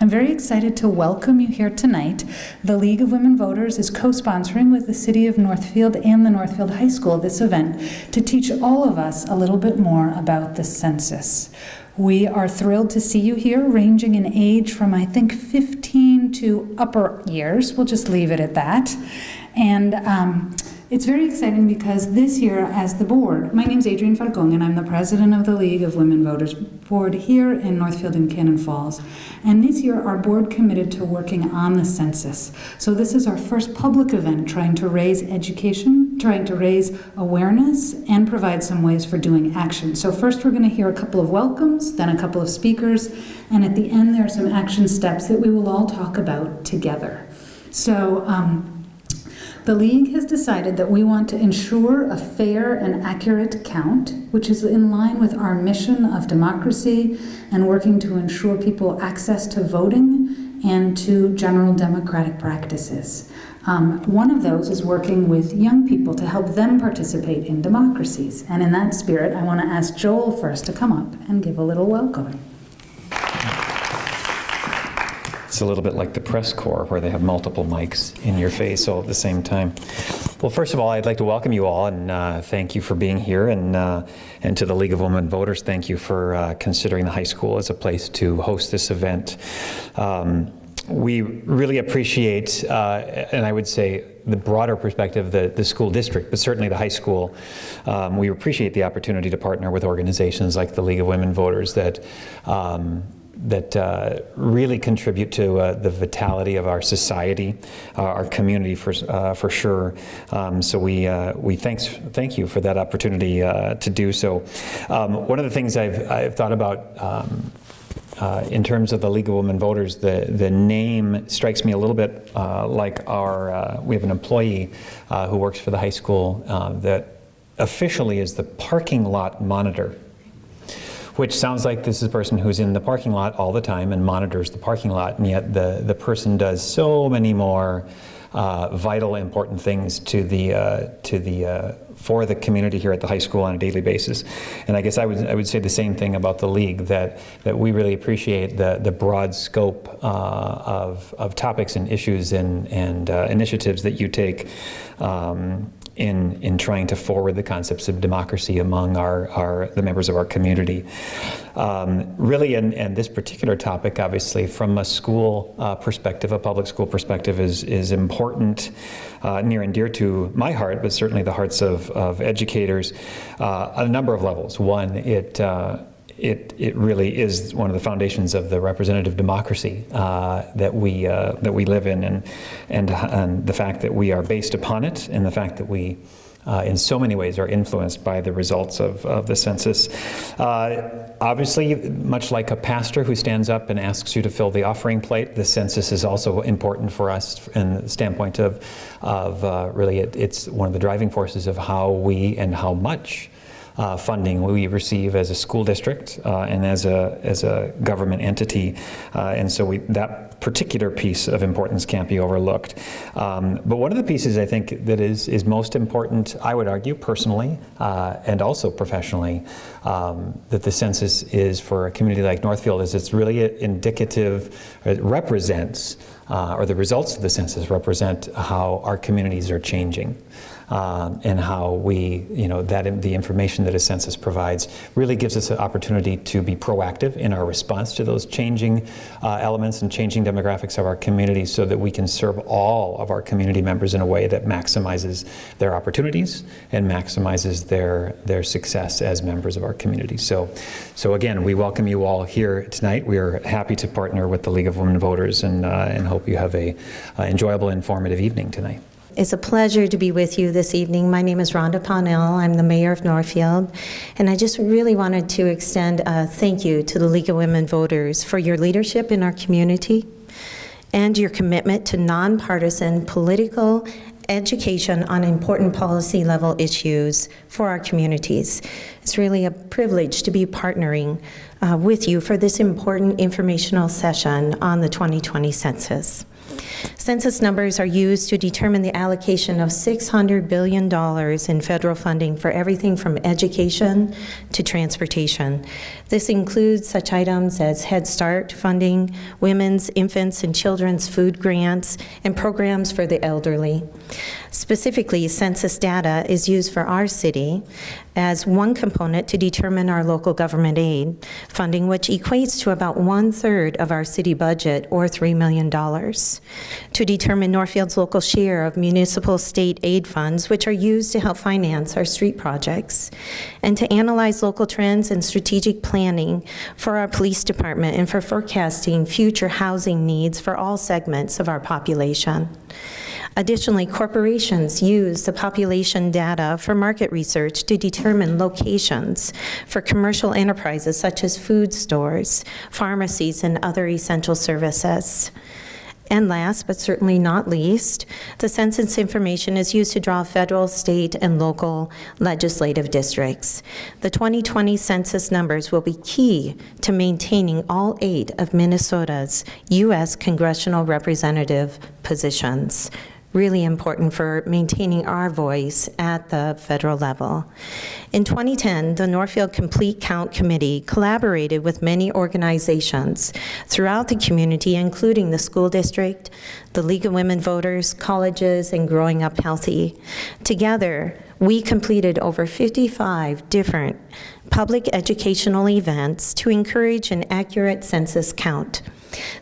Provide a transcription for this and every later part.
I'm very excited to welcome you here tonight. The League of Women Voters is co-sponsoring with the City of Northfield and the Northfield High School this event to teach all of us a little bit more about the census. We are thrilled to see you here, ranging in age from, I think, 15 to upper years. We'll just leave it at that. And it's very exciting because this year, as the board, my name's Adrienne Falcón, and I'm the president of the League of Women Voters board here in Northfield and Cannon Falls. And this year, our board committed to working on the census. So this is our first public event trying to raise education, trying to raise awareness, and provide some ways for doing action. So first, we're going to hear a couple of welcomes, then a couple of speakers, and at the end, there are some action steps that we will all talk about together. So, the League has decided that we want to ensure a fair and accurate count, which is in line with our mission of democracy and working to ensure people access to voting and to general democratic practices. One of those is working with young people to help them participate in democracies. And in that spirit, I want to ask Joel first to come up and give a little welcome. It's a little bit like the press corps where they have multiple mics in your face all at the same time. Well, first of all, I'd like to welcome you all and thank you for being here, and to the League of Women Voters, thank you for considering the high school as a place to host this event. We really appreciate, and I would say the broader perspective, the school district, but certainly the high school. We appreciate the opportunity to partner with organizations like the League of Women Voters that really contribute to the vitality of our society, our community for sure. So we thank you for that opportunity to do so. One of the things I've thought about in terms of the League of Women Voters, the name strikes me a little bit like we have an employee who works for the high school that officially is the parking lot monitor, which sounds like this is a person who's in the parking lot all the time and monitors the parking lot, and yet the person does so many more vital, important things for the community here at the high school on a daily basis. And I guess I would say the same thing about the League, that we really appreciate the broad scope of topics and issues and initiatives that you take in trying to forward the concepts of democracy among the members of our community. Really, and this particular topic, obviously, from a school perspective, a public school perspective, is important, near and dear to my heart, but certainly the hearts of educators on a number of levels. One, it really is one of the foundations of the representative democracy that we live in, and the fact that we are based upon it, and the fact that we in so many ways are influenced by the results of the census. Obviously, much like a pastor who stands up and asks you to fill the offering plate, the census is also important for us from the standpoint of really it's one of the driving forces of how we and how much funding we receive as a school district and as a government entity, and so that particular piece of importance can't be overlooked. But one of the pieces I think that is most important, I would argue personally and also professionally, that the census is for a community like Northfield, is it's really indicative, it represents, or the results of the census represent how our communities are changing. And how the information that a census provides really gives us an opportunity to be proactive in our response to those changing elements and changing demographics of our community, so that we can serve all of our community members in a way that maximizes their opportunities and maximizes their success as members of our community. So again, we welcome you all here tonight. We are happy to partner with the League of Women Voters and hope you have a enjoyable, informative evening tonight. It's a pleasure to be with you this evening. My name is Rhonda Pownell. I'm the mayor of Northfield, and I just really wanted to extend a thank you to the League of Women Voters for your leadership in our community and your commitment to nonpartisan political education on important policy level issues for our communities. It's really a privilege to be partnering with you for this important informational session on the 2020 census. Census numbers are used to determine the allocation of $600 billion in federal funding for everything from education to transportation. This includes such items as Head Start funding, women's, infants, and children's food grants, and programs for the elderly. Specifically, census data is used for our city as one component to determine our local government aid funding, which equates to about 1/3 of our city budget, or $3 million. To determine Northfield's local share of municipal state aid funds, which are used to help finance our street projects, and to analyze local trends and strategic planning for our police department and for forecasting future housing needs for all segments of our population. Additionally, corporations use the population data for market research to determine locations for commercial enterprises such as food stores, pharmacies, and other essential services. And last, but certainly not least, the census information is used to draw federal, state, and local legislative districts. The 2020 census numbers will be key to maintaining all 8 of Minnesota's U.S. congressional representative positions. Really important for maintaining our voice at the federal level. In 2010, the Northfield Complete Count Committee collaborated with many organizations throughout the community, including the school district, the League of Women Voters, colleges, and Growing Up Healthy. Together, we completed over 55 different public educational events to encourage an accurate census count.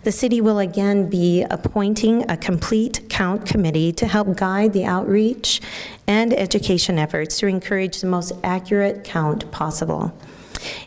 The city will again be appointing a complete count committee to help guide the outreach and education efforts to encourage the most accurate count possible.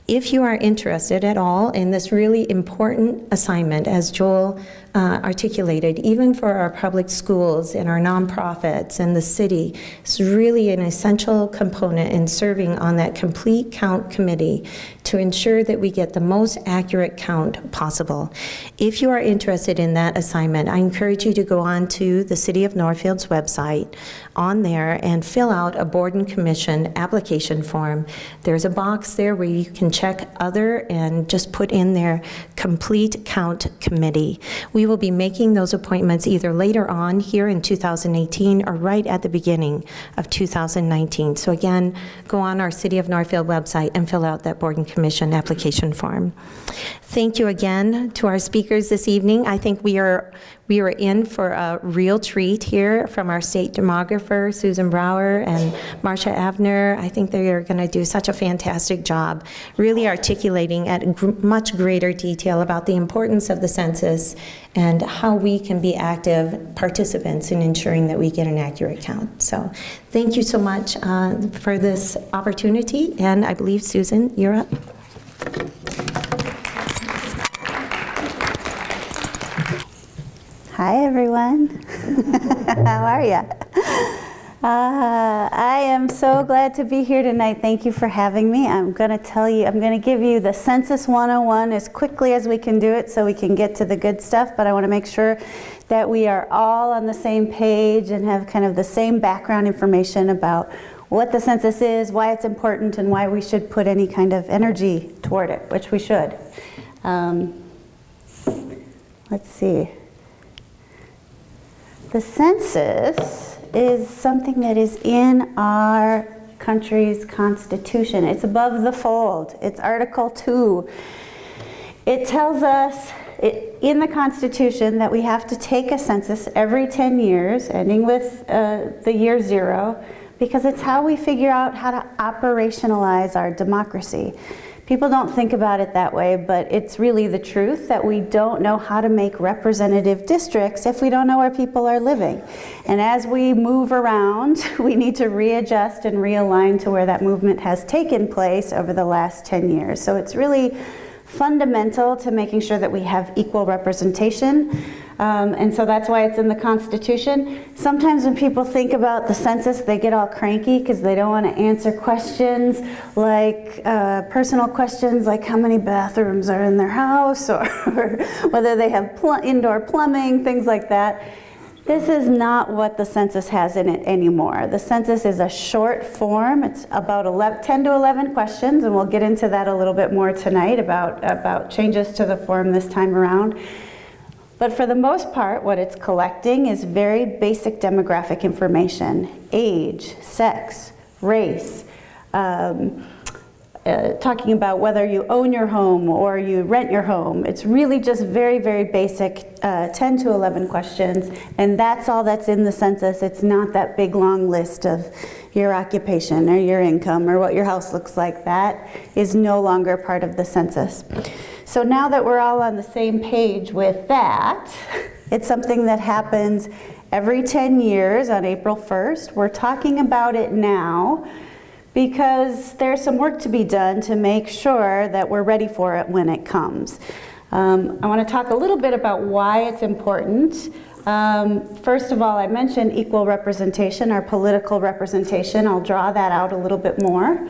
If you are interested at all in this really important assignment, as Joel articulated, even for our public schools and our nonprofits and the city, it's really an essential component in serving on that complete count committee to ensure that we get the most accurate count possible. If you are interested in that assignment, I encourage you to go on to the City of Northfield's website on there and fill out a board and commission application form. There's a box there where you can check other and just put in there complete count committee. We will be making those appointments either later on here in 2018 or right at the beginning of 2019. So again, go on our City of Northfield website and fill out that board and commission application form. Thank you again to our speakers this evening. I think we are in for a real treat here from our state demographer, Susan Brower and Marcia Avner. I think they are going to do such a fantastic job really articulating at much greater detail about the importance of the census and how we can be active participants in ensuring that we get an accurate count. So thank you so much for this opportunity, and I believe, Susan, you're up. Hi, everyone. How are you? I am so glad to be here tonight. Thank you for having me. I'm going to give you the Census 101 as quickly as we can do it so we can get to the good stuff, but I want to make sure that we are all on the same page and have kind of the same background information about what the census is, why it's important, and why we should put any kind of energy toward it, which we should. Let's see. The census is something that is in our country's constitution. It's above the fold. It's Article 2. It tells us in the Constitution that we have to take a census every 10 years, ending with the year 0, because it's how we figure out how to operationalize our democracy. People don't think about it that way, but it's really the truth that we don't know how to make representative districts if we don't know where people are living. And as we move around, we need to readjust and realign to where that movement has taken place over the last 10 years. So it's really fundamental to making sure that we have equal representation. And so that's why it's in the Constitution. Sometimes when people think about the census, they get all cranky because they don't want to answer questions like personal questions like how many bathrooms are in their house or whether they have indoor plumbing, things like that. This is not what the census has in it anymore. The census is a short form. It's about 10 to 11 questions, and we'll get into that a little bit more tonight about changes to the form this time around. But for the most part, what it's collecting is very basic demographic information: age, sex, race, talking about whether you own your home or you rent your home. It's really just very, very basic, 10 to 11 questions, and that's all that's in the census. It's not that big long list of your occupation or your income or what your house looks like. That is no longer part of the census. So now that we're all on the same page with that, it's something that happens every 10 years on April 1st. We're talking about it now because there's some work to be done to make sure that we're ready for it when it comes. I want to talk a little bit about why it's important. First of all, I mentioned equal representation, our political representation. I'll draw that out a little bit more.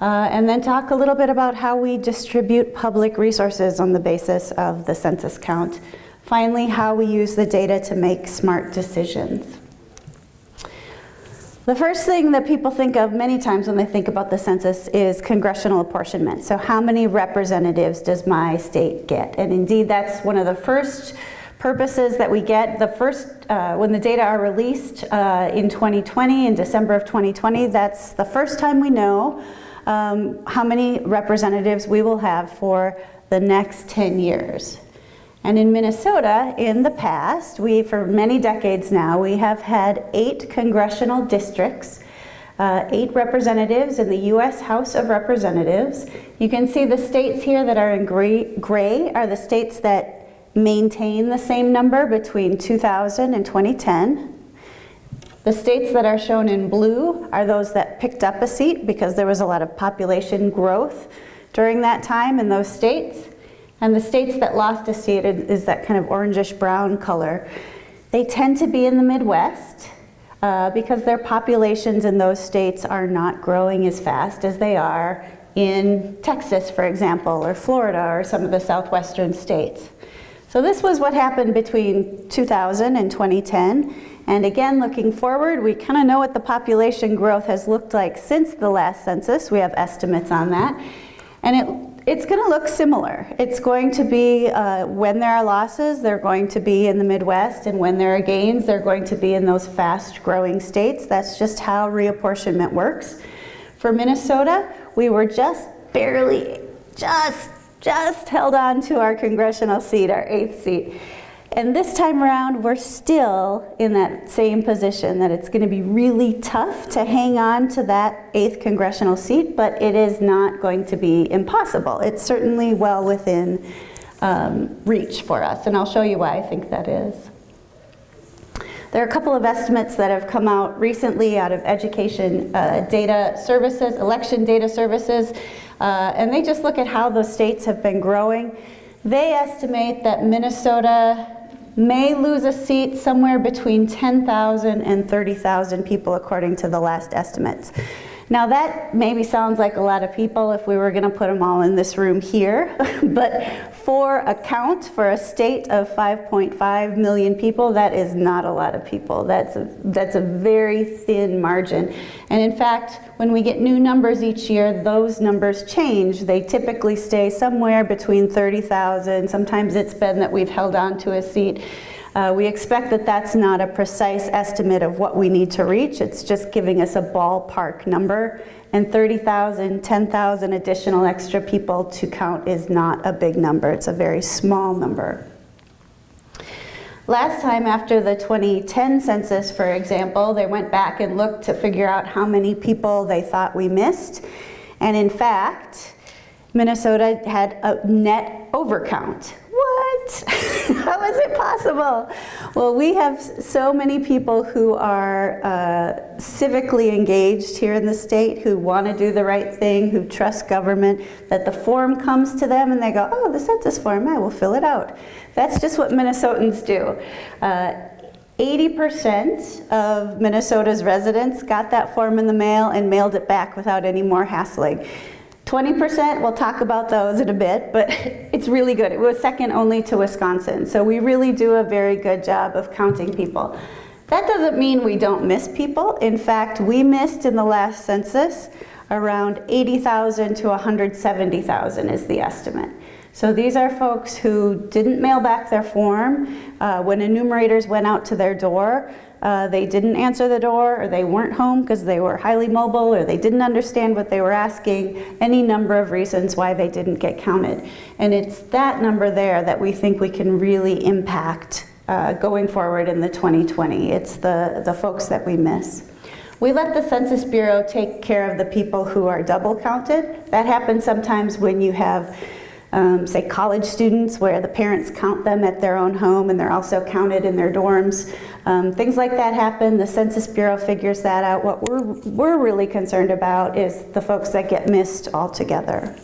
And then talk a little bit about how we distribute public resources on the basis of the census count. Finally, how we use the data to make smart decisions. The first thing that people think of many times when they think about the census is congressional apportionment. So how many representatives does my state get? And indeed, that's one of the first purposes that we get. The first, when the data are released in 2020, in December of 2020, that's the first time we know how many representatives we will have for the next 10 years. And in Minnesota, in the past, for many decades now, we have had 8 congressional districts, 8 representatives in the U.S. House of Representatives. You can see the states here that are in gray are the states that maintain the same number between 2000 and 2010. The states that are shown in blue are those that picked up a seat because there was a lot of population growth during that time in those states. And the states that lost a seat is that kind of orangish brown color. They tend to be in the Midwest because their populations in those states are not growing as fast as they are in Texas, for example, or Florida, or some of the southwestern states. So this was what happened between 2000 and 2010. And again, looking forward, we kind of know what the population growth has looked like since the last census. We have estimates on that. And it's going to look similar. It's going to be, when there are losses, they're going to be in the Midwest, and when there are gains, they're going to be in those fast-growing states. That's just how reapportionment works. For Minnesota, we were just barely, just held on to our congressional seat, our 8th seat. And this time around, we're still in that same position, that it's going to be really tough to hang on to that 8th congressional seat, but it is not going to be impossible. It's certainly well within reach for us, and I'll show you why I think that is. There are a couple of estimates that have come out recently out of education data services, election data services, and they just look at how the states have been growing. They estimate that Minnesota may lose a seat somewhere between 10,000 and 30,000 people, according to the last estimates. Now that maybe sounds like a lot of people if we were going to put them all in this room here, but for a count for a state of 5.5 million people, that is not a lot of people. That's a very thin margin. And in fact, when we get new numbers each year, those numbers change. They typically stay somewhere between 30,000. Sometimes it's been that we've held on to a seat. We expect that that's not a precise estimate of what we need to reach. It's just giving us a ballpark number. And 30,000, 10,000 additional extra people to count is not a big number. It's a very small number. Last time, after the 2010 census, for example, they went back and looked to figure out how many people they thought we missed. And in fact, Minnesota had a net overcount. What? How is it possible? Well, we have so many people who are civically engaged here in the state, who want to do the right thing, who trust government, that the form comes to them and they go, oh, the census form, I will fill it out. That's just what Minnesotans do. 80% of Minnesota's residents got that form in the mail and mailed it back without any more hassling. 20%, we'll talk about those in a bit, but it's really good. It was second only to Wisconsin. So we really do a very good job of counting people. That doesn't mean we don't miss people. In fact, we missed in the last census around 80,000 to 170,000 is the estimate. So these are folks who didn't mail back their form. When enumerators went out to their door, they didn't answer the door, or they weren't home because they were highly mobile, or they didn't understand what they were asking, any number of reasons why they didn't get counted. And it's that number there that we think we can really impact going forward in the 2020. It's the folks that we miss. We let the Census Bureau take care of the people who are double counted. That happens sometimes when you have say college students where the parents count them at their own home and they're also counted in their dorms. Things like that happen. The Census Bureau figures that out. What we're really concerned about is the folks that get missed altogether.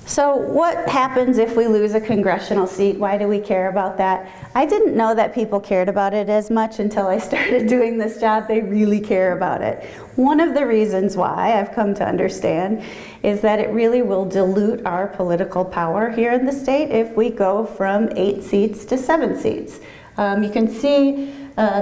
So what happens if we lose a congressional seat? Why do we care about that? I didn't know that people cared about it as much until I started doing this job. They really care about it. One of the reasons why I've come to understand is that it really will dilute our political power here in the state if we go from 8 seats to 7 seats. You can see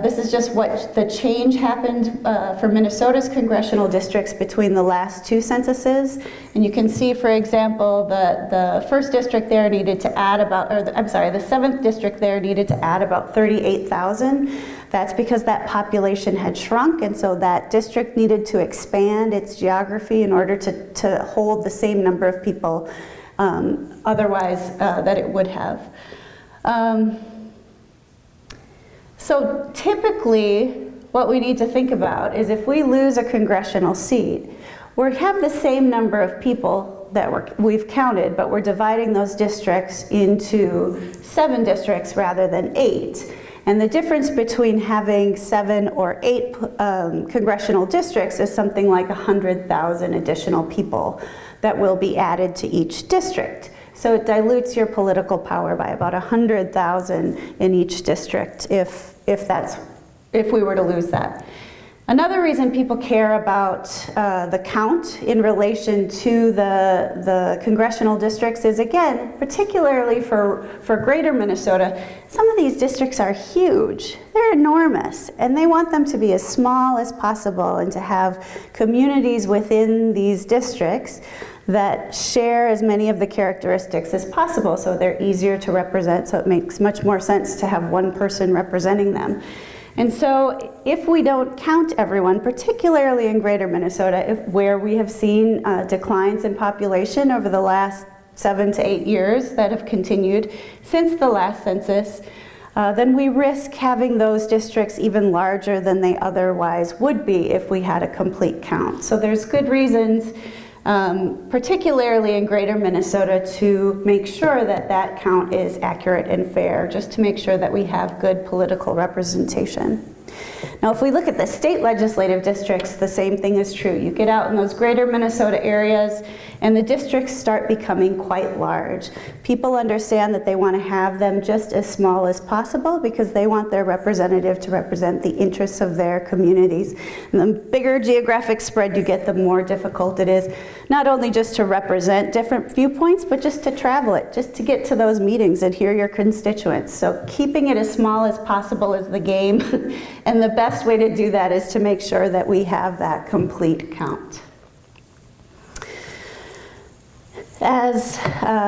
this is just what the change happened for Minnesota's congressional districts between the last 2 censuses. And you can see, for example, the 1st district there needed to add about, or the 7th district there needed to add about 38,000. That's because that population had shrunk, and so that district needed to expand its geography in order to hold the same number of people otherwise that it would have. So typically, what we need to think about is if we lose a congressional seat, we have the same number of people that we've counted, but we're dividing those districts into 7 districts rather than 8. And the difference between having 7 or 8 congressional districts is something like 100,000 additional people that will be added to each district. So it dilutes your political power by about 100,000 in each district if we were to lose that. Another reason people care about the count in relation to the congressional districts is, again, particularly for greater Minnesota, some of these districts are huge. They're enormous, and they want them to be as small as possible and to have communities within these districts that share as many of the characteristics as possible, so they're easier to represent, so it makes much more sense to have one person representing them. And so if we don't count everyone, particularly in greater Minnesota, where we have seen declines in population over the last 7 to 8 years that have continued since the last census, then we risk having those districts even larger than they otherwise would be if we had a complete count. So there's good reasons, particularly in greater Minnesota, to make sure that that count is accurate and fair, just to make sure that we have good political representation. Now, if we look at the state legislative districts, the same thing is true. You get out in those greater Minnesota areas, and the districts start becoming quite large. People understand that they want to have them just as small as possible because they want their representative to represent the interests of their communities. And the bigger geographic spread you get, the more difficult it is, not only just to represent different viewpoints, but just to travel it, just to get to those meetings and hear your constituents. So keeping it as small as possible is the game, and the best way to do that is to make sure that we have that complete count. As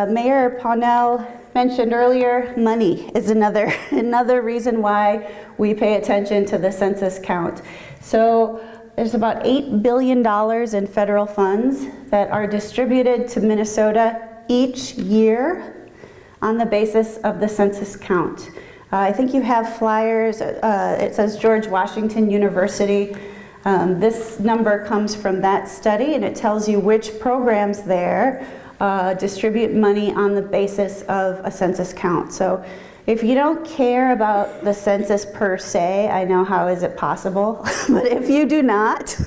Mayor Pownell mentioned earlier, money is another reason why we pay attention to the census count. So there's about $8 billion in federal funds that are distributed to Minnesota each year on the basis of the census count. I think you have flyers. It says George Washington University. This number comes from that study, and it tells you which programs there distribute money on the basis of a census count. So if you don't care about the census per se, I know how is it possible, but if you do not,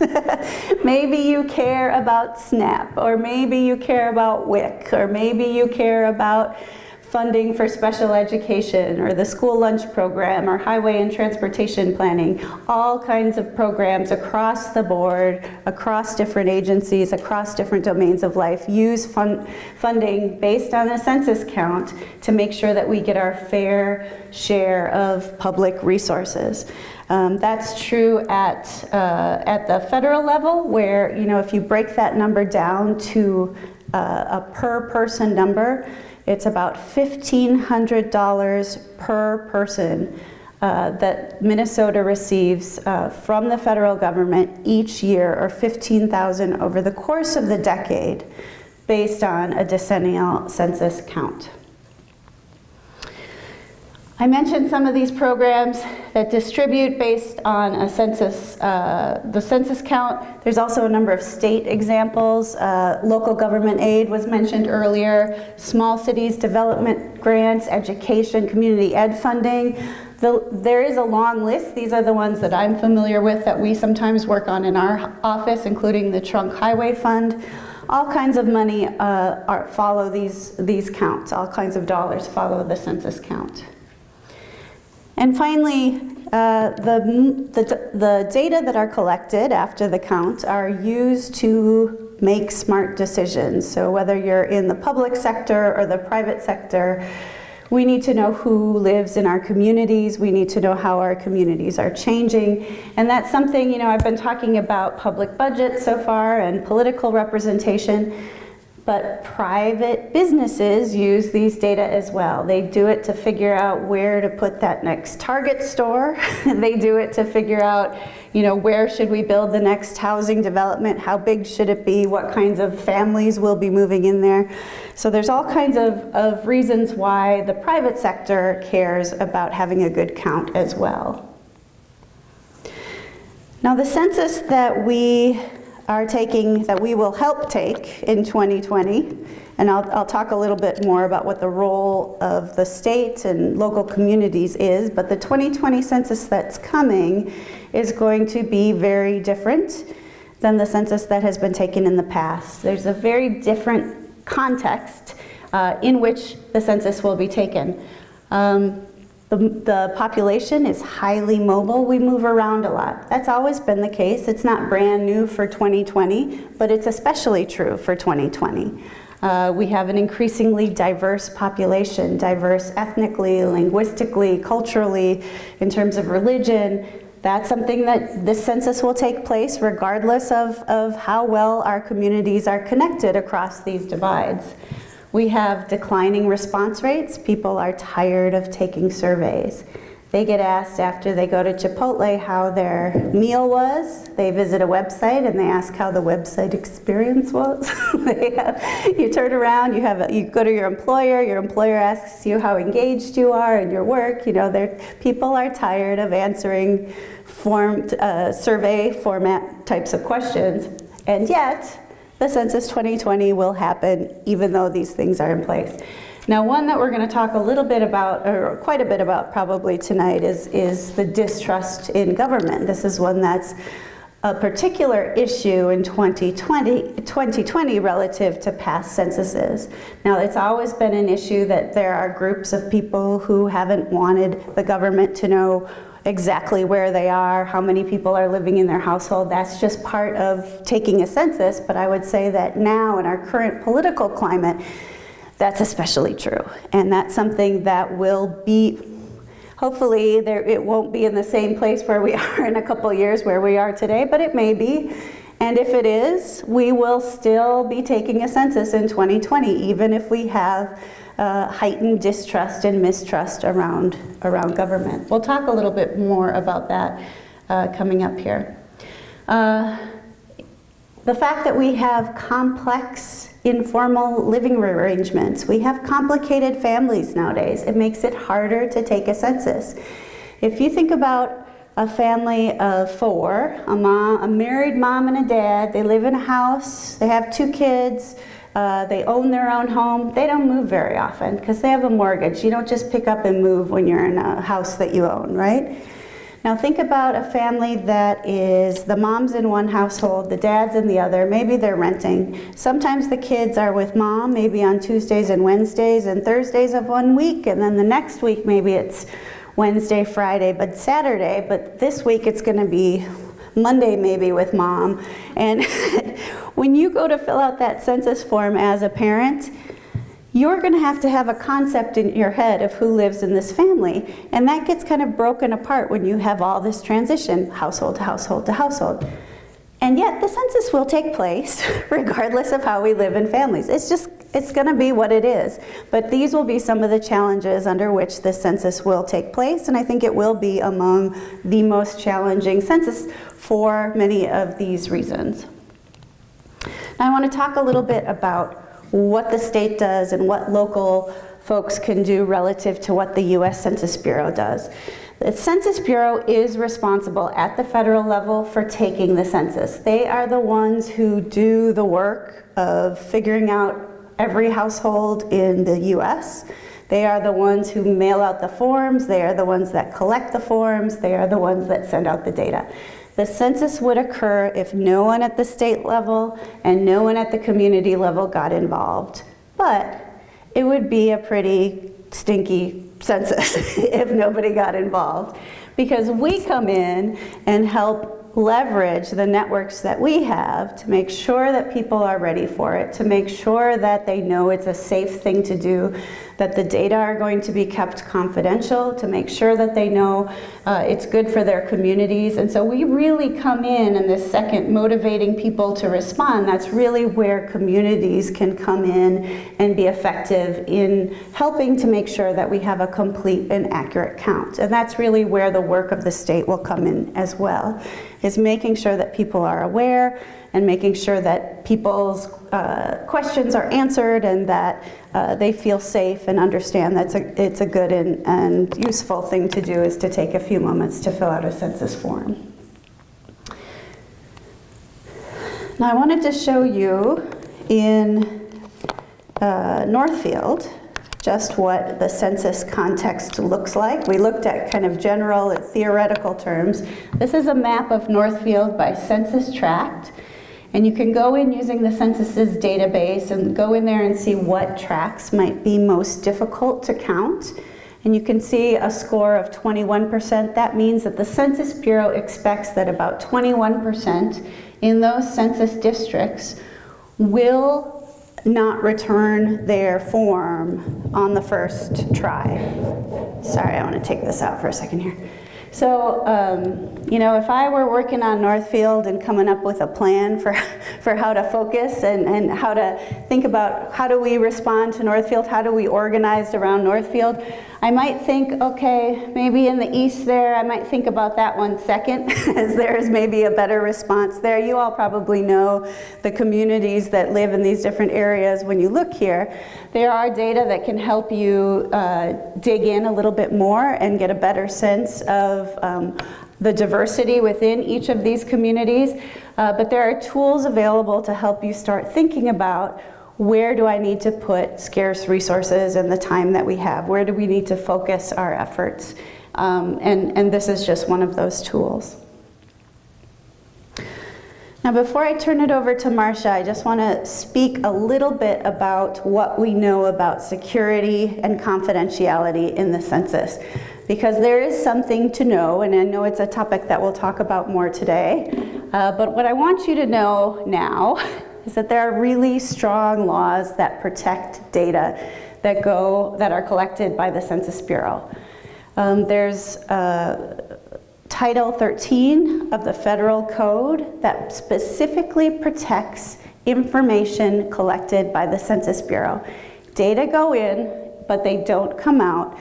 maybe you care about SNAP, or maybe you care about WIC, or maybe you care about funding for special education, or the school lunch program, or highway and transportation planning, all kinds of programs across the board, across different agencies, across different domains of life, use funding based on a census count to make sure that we get our fair share of public resources. That's true at the federal level, where, if you break that number down to a per person number, it's about $1,500 per person that Minnesota receives from the federal government each year, or $15,000 over the course of the decade, based on a decennial census count. I mentioned some of these programs that distribute based on a census, the census count. There's also a number of state examples. Local government aid was mentioned earlier, small cities development grants, education, community ed funding. There is a long list. These are the ones that I'm familiar with that we sometimes work on in our office, including the Trunk Highway Fund. All kinds of money follow these counts. All kinds of dollars follow the census count. And finally, the data that are collected after the count are used to make smart decisions. So whether you're in the public sector or the private sector, we need to know who lives in our communities. We need to know how our communities are changing. And that's something, I've been talking about public budget so far and political representation, but private businesses use these data as well. They do it to figure out where to put that next Target store. They do it to figure out, where should we build the next housing development? How big should it be? What kinds of families will be moving in there? So there's all kinds of reasons why the private sector cares about having a good count as well. Now, the census that we are taking, that we will help take in 2020, and I'll talk a little bit more about what the role of the state and local communities is, but the 2020 census that's coming is going to be very different than the census that has been taken in the past. There's a very different context in which the census will be taken. The population is highly mobile. We move around a lot. That's always been the case. It's not brand new for 2020, but it's especially true for 2020. We have an increasingly diverse population, diverse ethnically, linguistically, culturally, in terms of religion. That's something that this census will take place regardless of how well our communities are connected across these divides. We have declining response rates. People are tired of taking surveys. They get asked after they go to Chipotle how their meal was. They visit a website and they ask how the website experience was. You turn around, you go to your employer asks you how engaged you are in your work. People are tired of answering survey format types of questions, and yet the Census 2020 will happen even though these things are in place. Now, one that we're going to talk a little bit about, or quite a bit about probably tonight, is the distrust in government. This is one that's a particular issue in 2020 relative to past censuses. Now, it's always been an issue that there are groups of people who haven't wanted the government to know exactly where they are, how many people are living in their household. That's just part of taking a census, but I would say that now in our current political climate, that's especially true. And that's something that will be, hopefully it won't be in the same place where we are in a couple years where we are today, but it may be. And if it is, we will still be taking a census in 2020, even if we have heightened distrust and mistrust around government. We'll talk a little bit more about that coming up here. The fact that we have complex informal living arrangements, we have complicated families nowadays. It makes it harder to take a census. If you think about a family of four, a married mom and a dad, they live in a house, they have 2 kids, they own their own home. They don't move very often because they have a mortgage. You don't just pick up and move when you're in a house that you own, right? Now think about a family that is, the mom's in one household, the dad's in the other, maybe they're renting. Sometimes the kids are with mom, maybe on Tuesdays and Wednesdays and Thursdays of one week, and then the next week maybe it's Wednesday, Friday, but Saturday, but this week it's gonna be Monday maybe with mom. And when you go to fill out that census form as a parent, you're going to have a concept in your head of who lives in this family. And that gets kind of broken apart when you have all this transition, household to household to household. And yet the census will take place regardless of how we live in families. It's going to be what it is. But these will be some of the challenges under which this census will take place, and I think it will be among the most challenging census for many of these reasons. Now I want to talk a little bit about what the state does and what local folks can do relative to what the U.S. Census Bureau does. The Census Bureau is responsible at the federal level for taking the census. They are the ones who do the work of figuring out every household in the U.S. They are the ones who mail out the forms. They are the ones that collect the forms. They are the ones that send out the data. The census would occur if no one at the state level and no one at the community level got involved. But it would be a pretty stinky census if nobody got involved, because we come in and help leverage the networks that we have to make sure that people are ready for it, to make sure that they know it's a safe thing to do, that the data are going to be kept confidential, to make sure that they know it's good for their communities. And so we really come in this second, motivating people to respond. That's really where communities can come in and be effective in helping to make sure that we have a complete and accurate count. And that's really where the work of the state will come in as well, is making sure that people are aware and making sure that people's questions are answered and that they feel safe and understand that it's a good and useful thing to do, is to take a few moments to fill out a census form. Now I wanted to show you in Northfield just what the census context looks like. We looked at kind of general and theoretical terms. This is a map of Northfield by census tract. And you can go in using the census's database and go in there and see what tracts might be most difficult to count. And you can see a score of 21%. That means that the Census Bureau expects that about 21% in those census districts will not return their form on the first try. Sorry, I want to take this out for a second here. So, you know, if I were working on Northfield and coming up with a plan for how to focus and how to think about how do we respond to Northfield, how do we organize around Northfield, I might think, okay, maybe in the east there, I might think about that one second, as there is maybe a better response there. You all probably know the communities that live in these different areas. When you look here, there are data that can help you dig in a little bit more and get a better sense of the diversity within each of these communities. But there are tools available to help you start thinking about, where do I need to put scarce resources and the time that we have? Where do we need to focus our efforts? And this is just one of those tools. Now, before I turn it over to Marcia, I just want to speak a little bit about what we know about security and confidentiality in the census, because there is something to know, and I know it's a topic that we'll talk about more today. But what I want you to know now is that there are really strong laws that protect data that are collected by the Census Bureau. There's Title 13 of the Federal Code that specifically protects information collected by the Census Bureau. Data go in, but they don't come out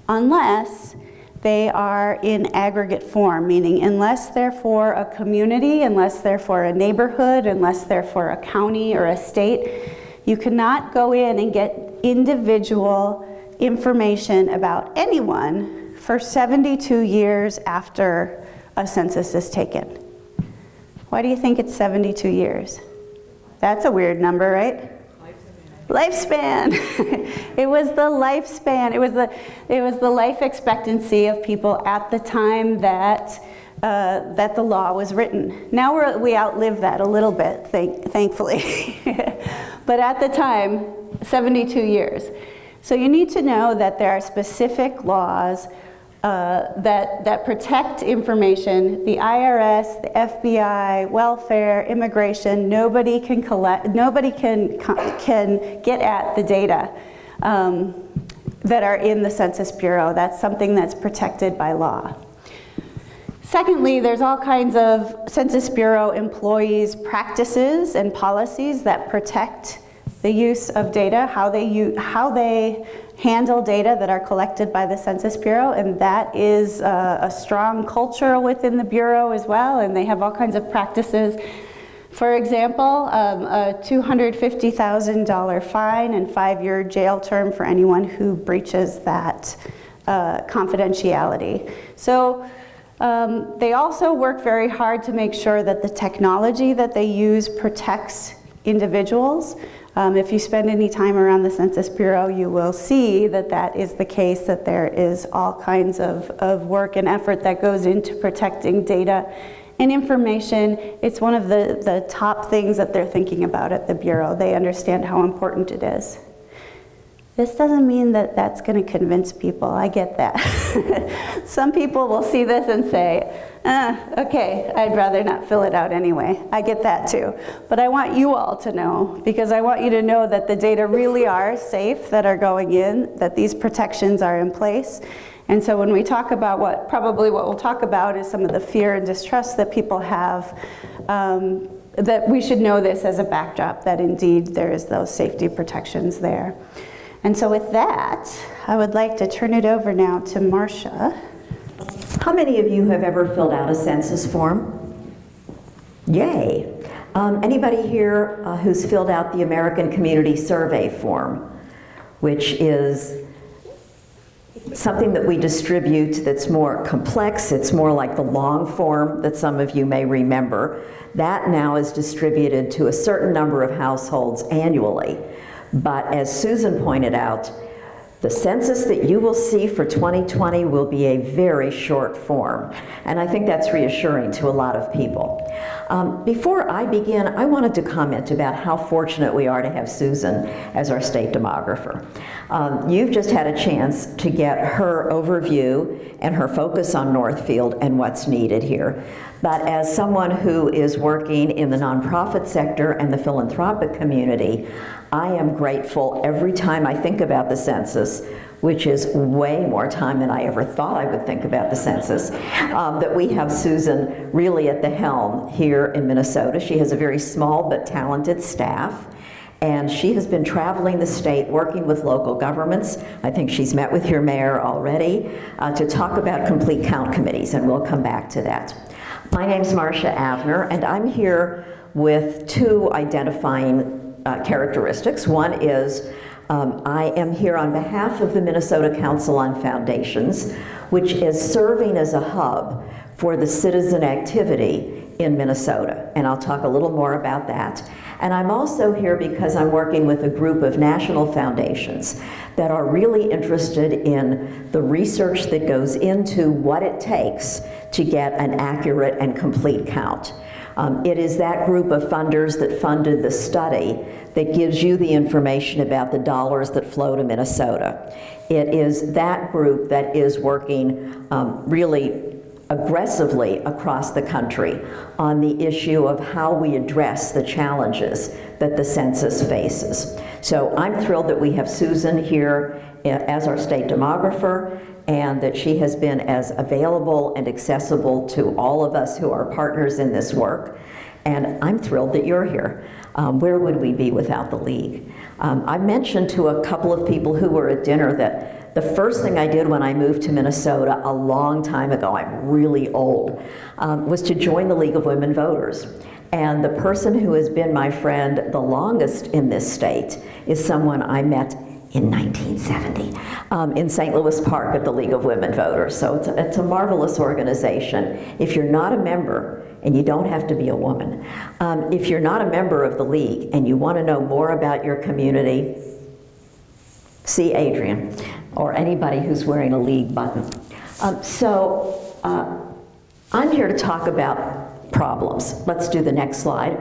unless they are in aggregate form, meaning unless they're for a community, unless they're for a neighborhood, unless they're for a county or a state, you cannot go in and get individual information about anyone for 72 years after a census is taken. Why do you think it's 72 years? That's a weird number, right? Lifespan. It was the lifespan. It was the life expectancy of people at the time that the law was written. Now we outlive that a little bit, thankfully. But at the time, 72 years. So you need to know that there are specific laws that protect information. The IRS, the FBI, welfare, immigration, nobody can get at the data that are in the Census Bureau. That's something that's protected by law. Secondly, there's all kinds of Census Bureau employees' practices and policies that protect the use of data, how they handle data that are collected by the Census Bureau, and that is a strong culture within the Bureau as well, and they have all kinds of practices. For example, a $250,000 fine and 5-year jail term for anyone who breaches that confidentiality. So they also work very hard to make sure that the technology that they use protects individuals. If you spend any time around the Census Bureau, you will see that that is the case, that there is all kinds of work and effort that goes into protecting data and information. It's one of the top things that they're thinking about at the Bureau. They understand how important it is. This doesn't mean that that's going to convince people. I get that. Some people will see this and say, okay, I'd rather not fill it out anyway. I get that too. But I want you all to know, because I want you to know that the data really are safe that are going in, that these protections are in place. And so when we talk about probably what we'll talk about is some of the fear and distrust that people have, that we should know this as a backdrop, that indeed there is those safety protections there. And so with that, I would like to turn it over now to Marcia. How many of you have ever filled out a census form? Yay. Anybody here who's filled out the American Community Survey form, which is something that we distribute that's more complex? It's more like the long form that some of you may remember. That now is distributed to a certain number of households annually. But as Susan pointed out, the census that you will see for 2020 will be a very short form, and I think that's reassuring to a lot of people. Before I begin, I wanted to comment about how fortunate we are to have Susan as our state demographer. You've just had a chance to get her overview and her focus on Northfield and what's needed here. But as someone who is working in the nonprofit sector and the philanthropic community, I am grateful every time I think about the census, which is way more time than I ever thought I would think about the census, that we have Susan really at the helm here in Minnesota. She has a very small but talented staff, and she has been traveling the state working with local governments. I think she's met with your mayor already to talk about complete count committees, and we'll come back to that. My name's Marcia Avner, and I'm here with two identifying characteristics. One is I am here on behalf of the Minnesota Council on Foundations, which is serving as a hub for the citizen activity in Minnesota, and I'll talk a little more about that. And I'm also here because I'm working with a group of national foundations that are really interested in the research that goes into what it takes to get an accurate and complete count. It is that group of funders that funded the study that gives you the information about the dollars that flow to Minnesota. It is that group that is working really aggressively across the country on the issue of how we address the challenges that the census faces. So I'm thrilled that we have Susan here as our state demographer, and that she has been as available and accessible to all of us who are partners in this work. And I'm thrilled that you're here. Where would we be without the League? I mentioned to a couple of people who were at dinner that the first thing I did when I moved to Minnesota a long time ago, I'm really old, was to join the League of Women Voters. And the person who has been my friend the longest in this state is someone I met in 1970 in St. Louis Park at the League of Women Voters. So it's a marvelous organization. If you're not a member, and you don't have to be a woman, if you're not a member of the League and you want to know more about your community, see Adrian or anybody who's wearing a League button. I'm here to talk about problems. Let's do the next slide.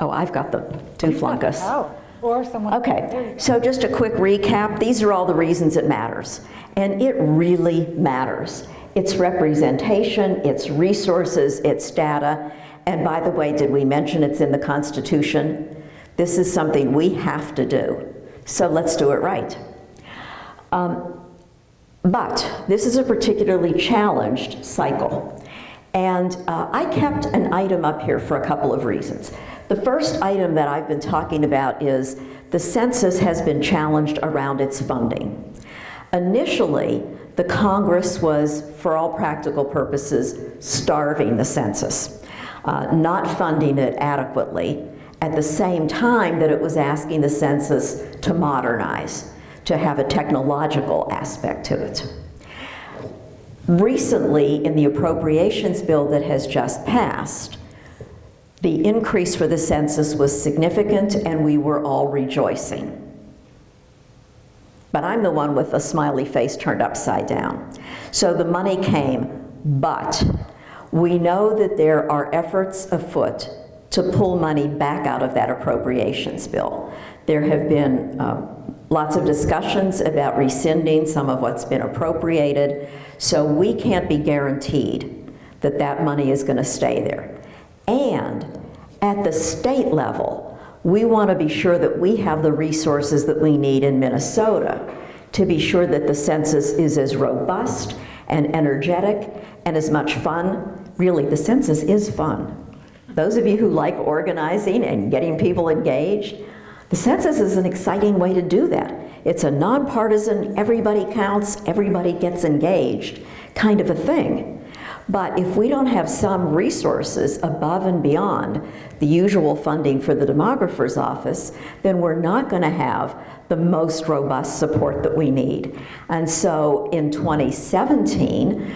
Oh, I've got the two flunkus. Oh, or someone. Okay, so just a quick recap. These are all the reasons it matters. And it really matters. It's representation, it's resources, it's data. And by the way, did we mention it's in the Constitution? This is something we have to do, so let's do it right. But this is a particularly challenged cycle. And I kept an item up here for a couple of reasons. The first item that I've been talking about is the census has been challenged around its funding. Initially, the Congress was, for all practical purposes, starving the census, not funding it adequately, at the same time that it was asking the census to modernize, to have a technological aspect to it. Recently, in the appropriations bill that has just passed, the increase for the census was significant and we were all rejoicing. But I'm the one with the smiley face turned upside down. So the money came, but we know that there are efforts afoot to pull money back out of that appropriations bill. There have been lots of discussions about rescinding some of what's been appropriated, so we can't be guaranteed that that money is going to stay there. And at the state level, we want to be sure that we have the resources that we need in Minnesota to be sure that the census is as robust and energetic and as much fun. Really, the census is fun. Those of you who like organizing and getting people engaged, the census is an exciting way to do that. It's a nonpartisan, everybody counts, everybody gets engaged kind of a thing. But if we don't have some resources above and beyond the usual funding for the demographer's office, then we're not going to have the most robust support that we need. And so in 2017,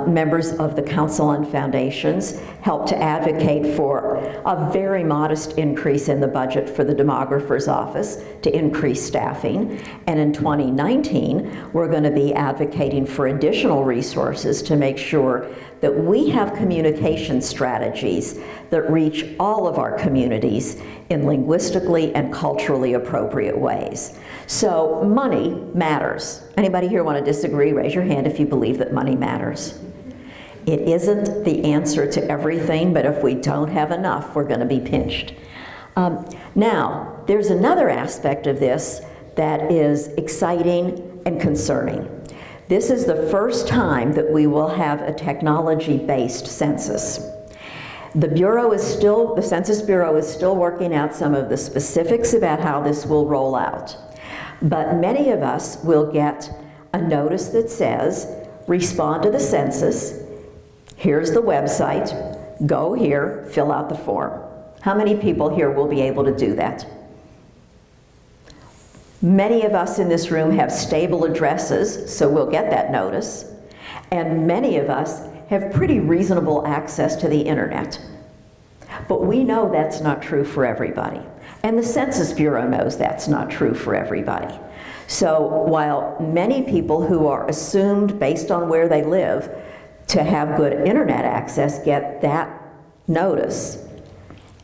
members of the Council on Foundations helped to advocate for a very modest increase in the budget for the demographer's office to increase staffing. And in 2019, we're going to be advocating for additional resources to make sure that we have communication strategies that reach all of our communities in linguistically and culturally appropriate ways. So money matters. Anybody here want to disagree? Raise your hand if you believe that money matters. It isn't the answer to everything, but if we don't have enough, we're going to be pinched. Now, there's another aspect of this that is exciting and concerning. This is the first time that we will have a technology-based census. The Census Bureau is still working out some of the specifics about how this will roll out. But many of us will get a notice that says, respond to the census, here's the website, go here, fill out the form. How many people here will be able to do that? Many of us in this room have stable addresses, so we'll get that notice. And many of us have pretty reasonable access to the internet. But we know that's not true for everybody. And the Census Bureau knows that's not true for everybody. So while many people who are assumed based on where they live to have good internet access get that notice,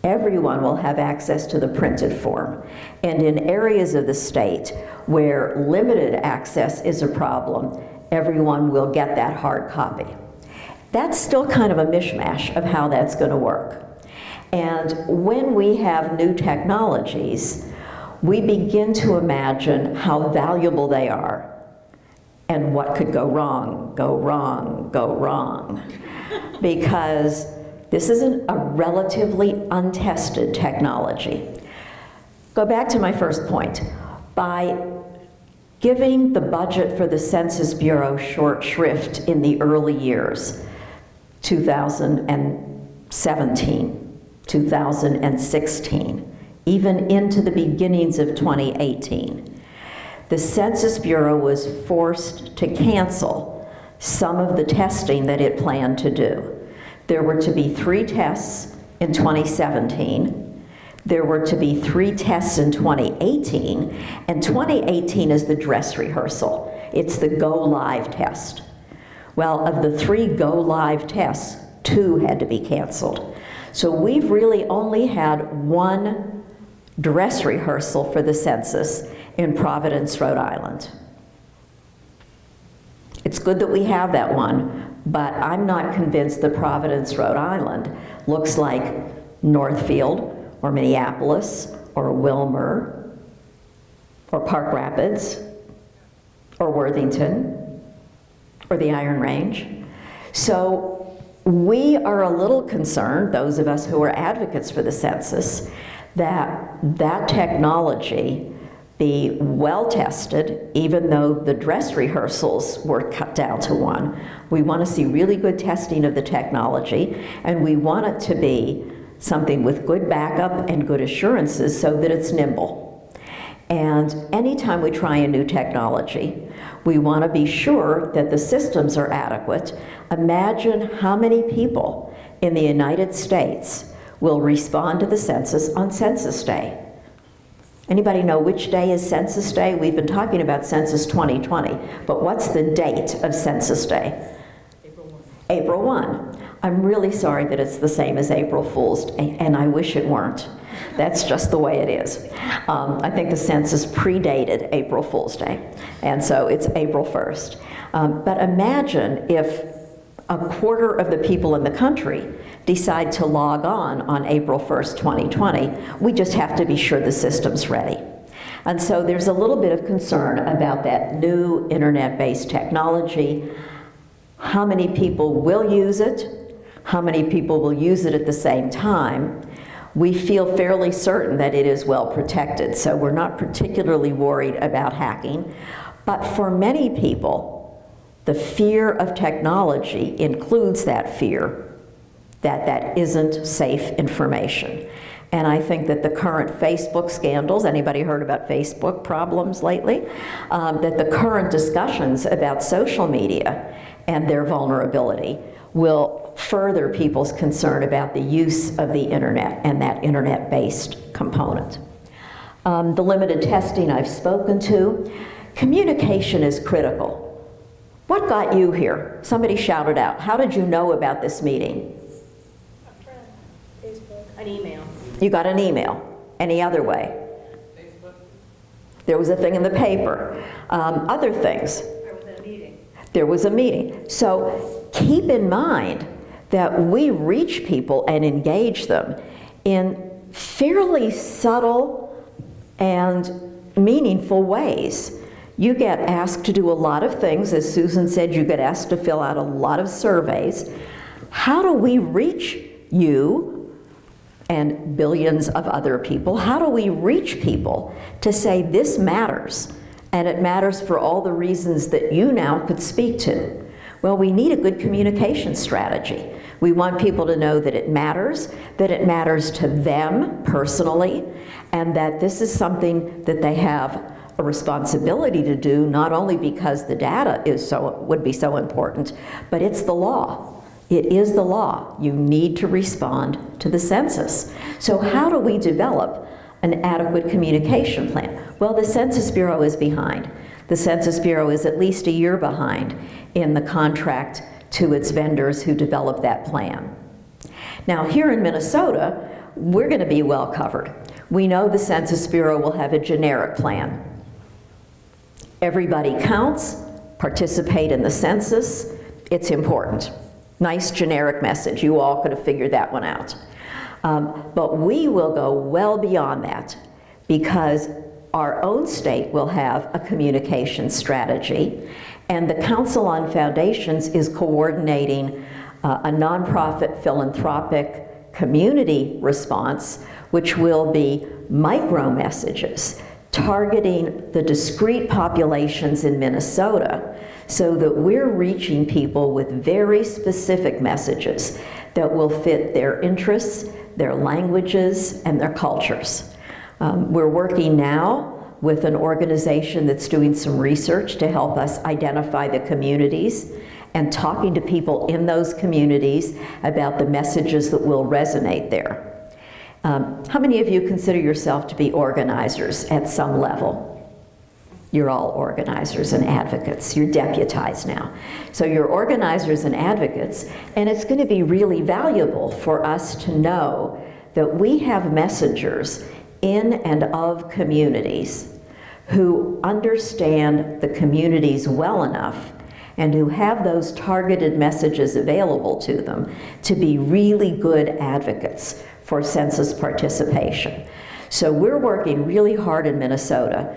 everyone will have access to the printed form. And in areas of the state where limited access is a problem, everyone will get that hard copy. That's still kind of a mishmash of how that's going to work. And when we have new technologies, we begin to imagine how valuable they are and what could go wrong, go wrong, go wrong. Because this is a relatively untested technology. Go back to my first point. By giving the budget for the Census Bureau short shrift in the early years, 2017, 2016, even into the beginnings of 2018, the Census Bureau was forced to cancel some of the testing that it planned to do. There were to be 3 tests in 2017. There were to be 3 tests in 2018, and 2018 is the dress rehearsal. It's the go live test. Well, of the 3 go live tests, 2 had to be canceled. So we've really only had 1 dress rehearsal for the census in Providence, Rhode Island. It's good that we have that one, but I'm not convinced that Providence, Rhode Island looks like Northfield or Minneapolis or Wilmer or Park Rapids or Worthington or the Iron Range. So we are a little concerned, those of us who are advocates for the census, that that technology be well tested, even though the dress rehearsals were cut down to one. We want to see really good testing of the technology, and we want it to be something with good backup and good assurances so that it's nimble. And anytime we try a new technology, we want to be sure that the systems are adequate. Imagine how many people in the United States will respond to the census on Census Day. Anybody know which day is Census Day? We've been talking about Census 2020, but what's the date of Census Day? April 1. April 1. I'm really sorry that it's the same as April Fool's Day, and I wish it weren't. That's just the way it is. I think the census predated April Fool's Day, and so it's April 1st. But imagine if a quarter of the people in the country decide to log on April 1st, 2020. We just have to be sure the system's ready. And so there's a little bit of concern about that new internet-based technology. How many people will use it? How many people will use it at the same time? We feel fairly certain that it is well protected, so we're not particularly worried about hacking. But for many people, the fear of technology includes that fear that that isn't safe information. And I think that the current Facebook scandals, anybody heard about Facebook problems lately? That the current discussions about social media and their vulnerability will further people's concern about the use of the internet and that internet-based component. The limited testing I've spoken to. Communication is critical. What got you here? Somebody shouted out. How did you know about this meeting? A friend, Facebook, an email. You got an email. Any other way? Facebook. There was a thing in the paper. Other things. There was a meeting. There was a meeting. So keep in mind that we reach people and engage them in fairly subtle and meaningful ways. You get asked to do a lot of things. As Susan said, you get asked to fill out a lot of surveys. How do we reach you and billions of other people? How do we reach people to say this matters, and it matters for all the reasons that you now could speak to? Well, we need a good communication strategy. We want people to know that it matters to them personally, and that this is something that they have a responsibility to do, not only because the data would be so important, but it's the law. It is the law. You need to respond to the census. So how do we develop an adequate communication plan? Well, the Census Bureau is behind. The Census Bureau is at least a year behind in the contract to its vendors who develop that plan. Now, here in Minnesota, we're going to be well covered. We know the Census Bureau will have a generic plan. Everybody counts, participate in the census, it's important. Nice generic message, you all could have figured that one out. But we will go well beyond that, because our own state will have a communication strategy, and the Council on Foundations is coordinating a nonprofit philanthropic community response, which will be micro messages targeting the discrete populations in Minnesota, so that we're reaching people with very specific messages that will fit their interests, their languages, and their cultures. We're working now with an organization that's doing some research to help us identify the communities and talking to people in those communities about the messages that will resonate there. How many of you consider yourself to be organizers at some level? You're all organizers and advocates. You're deputized now. So you're organizers and advocates, and it's going to be really valuable for us to know that we have messengers in and of communities who understand the communities well enough and who have those targeted messages available to them to be really good advocates for census participation. So we're working really hard in Minnesota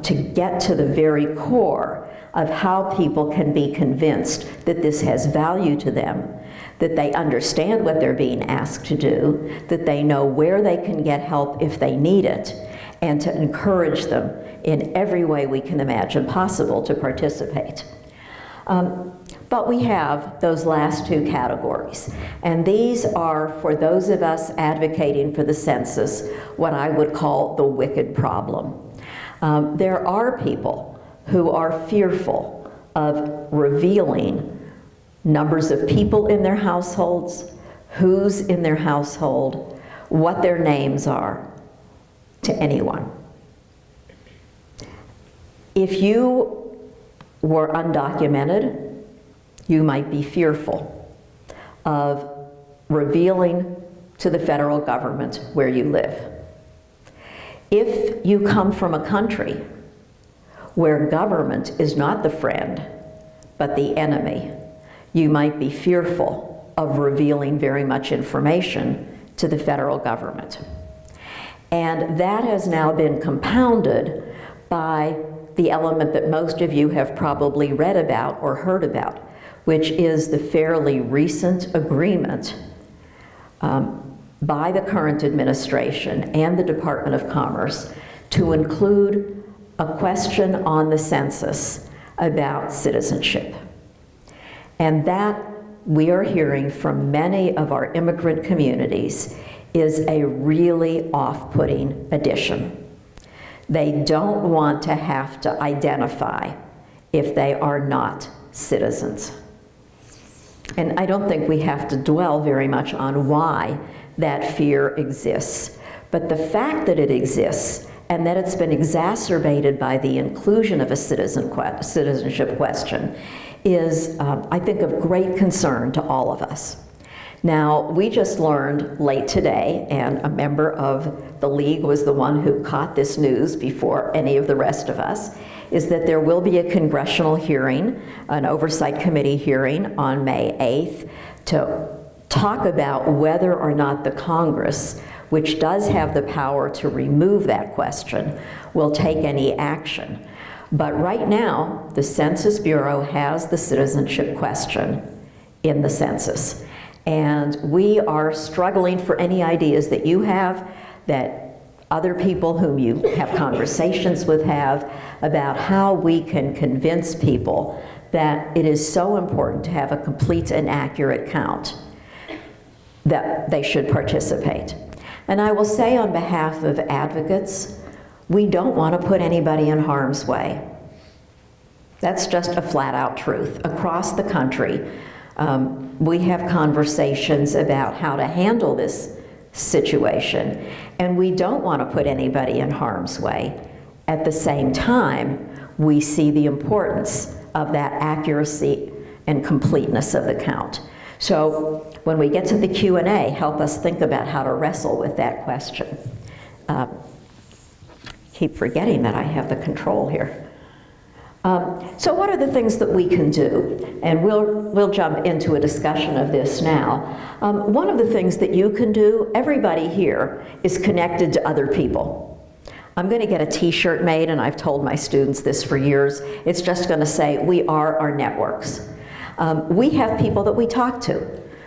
to get to the very core of how people can be convinced that this has value to them, that they understand what they're being asked to do, that they know where they can get help if they need it, and to encourage them in every way we can imagine possible to participate. But we have those last two categories, and these are, for those of us advocating for the census, what I would call the wicked problem. There are people who are fearful of revealing numbers of people in their households, who's in their household, what their names are, to anyone. If you were undocumented, you might be fearful of revealing to the federal government where you live. If you come from a country where government is not the friend, but the enemy, you might be fearful of revealing very much information to the federal government. And that has now been compounded by the element that most of you have probably read about or heard about, which is the fairly recent agreement by the current administration and the Department of Commerce to include a question on the census about citizenship. And that, we are hearing from many of our immigrant communities, is a really off-putting addition. They don't want to have to identify if they are not citizens. And I don't think we have to dwell very much on why that fear exists. But the fact that it exists and that it's been exacerbated by the inclusion of a citizenship question is, I think, of great concern to all of us. Now, we just learned late today, and a member of the League was the one who caught this news before any of the rest of us, is that there will be a congressional hearing, an oversight committee hearing on May 8th to talk about whether or not the Congress, which does have the power to remove that question, will take any action. But right now, the Census Bureau has the citizenship question in the census. And we are struggling for any ideas that you have, that other people whom you have conversations with have, about how we can convince people that it is so important to have a complete and accurate count that they should participate. And I will say on behalf of advocates, we don't want to put anybody in harm's way. That's just a flat-out truth. Across the country, we have conversations about how to handle this situation, and we don't want to put anybody in harm's way. At the same time, we see the importance of that accuracy and completeness of the count. So when we get to the Q&A, help us think about how to wrestle with that question. Keep forgetting that I have the control here. So what are the things that we can do? And we'll jump into a discussion of this now. One of the things that you can do, everybody here is connected to other people. I'm going to get a t-shirt made, and I've told my students this for years. It's just going to say, we are our networks. We have people that we talk to,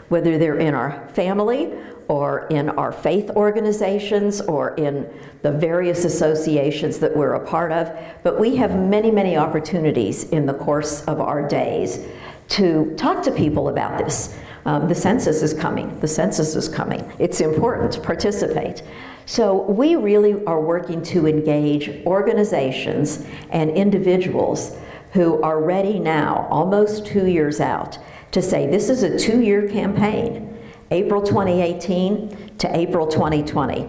whether they're in our family or in our faith organizations or in the various associations that we're a part of, but we have many, many opportunities in the course of our days to talk to people about this. The census is coming. The census is coming. It's important to participate. So we really are working to engage organizations and individuals who are ready now, almost 2 years out, to say this is a 2-year campaign, April 2018 to April 2020.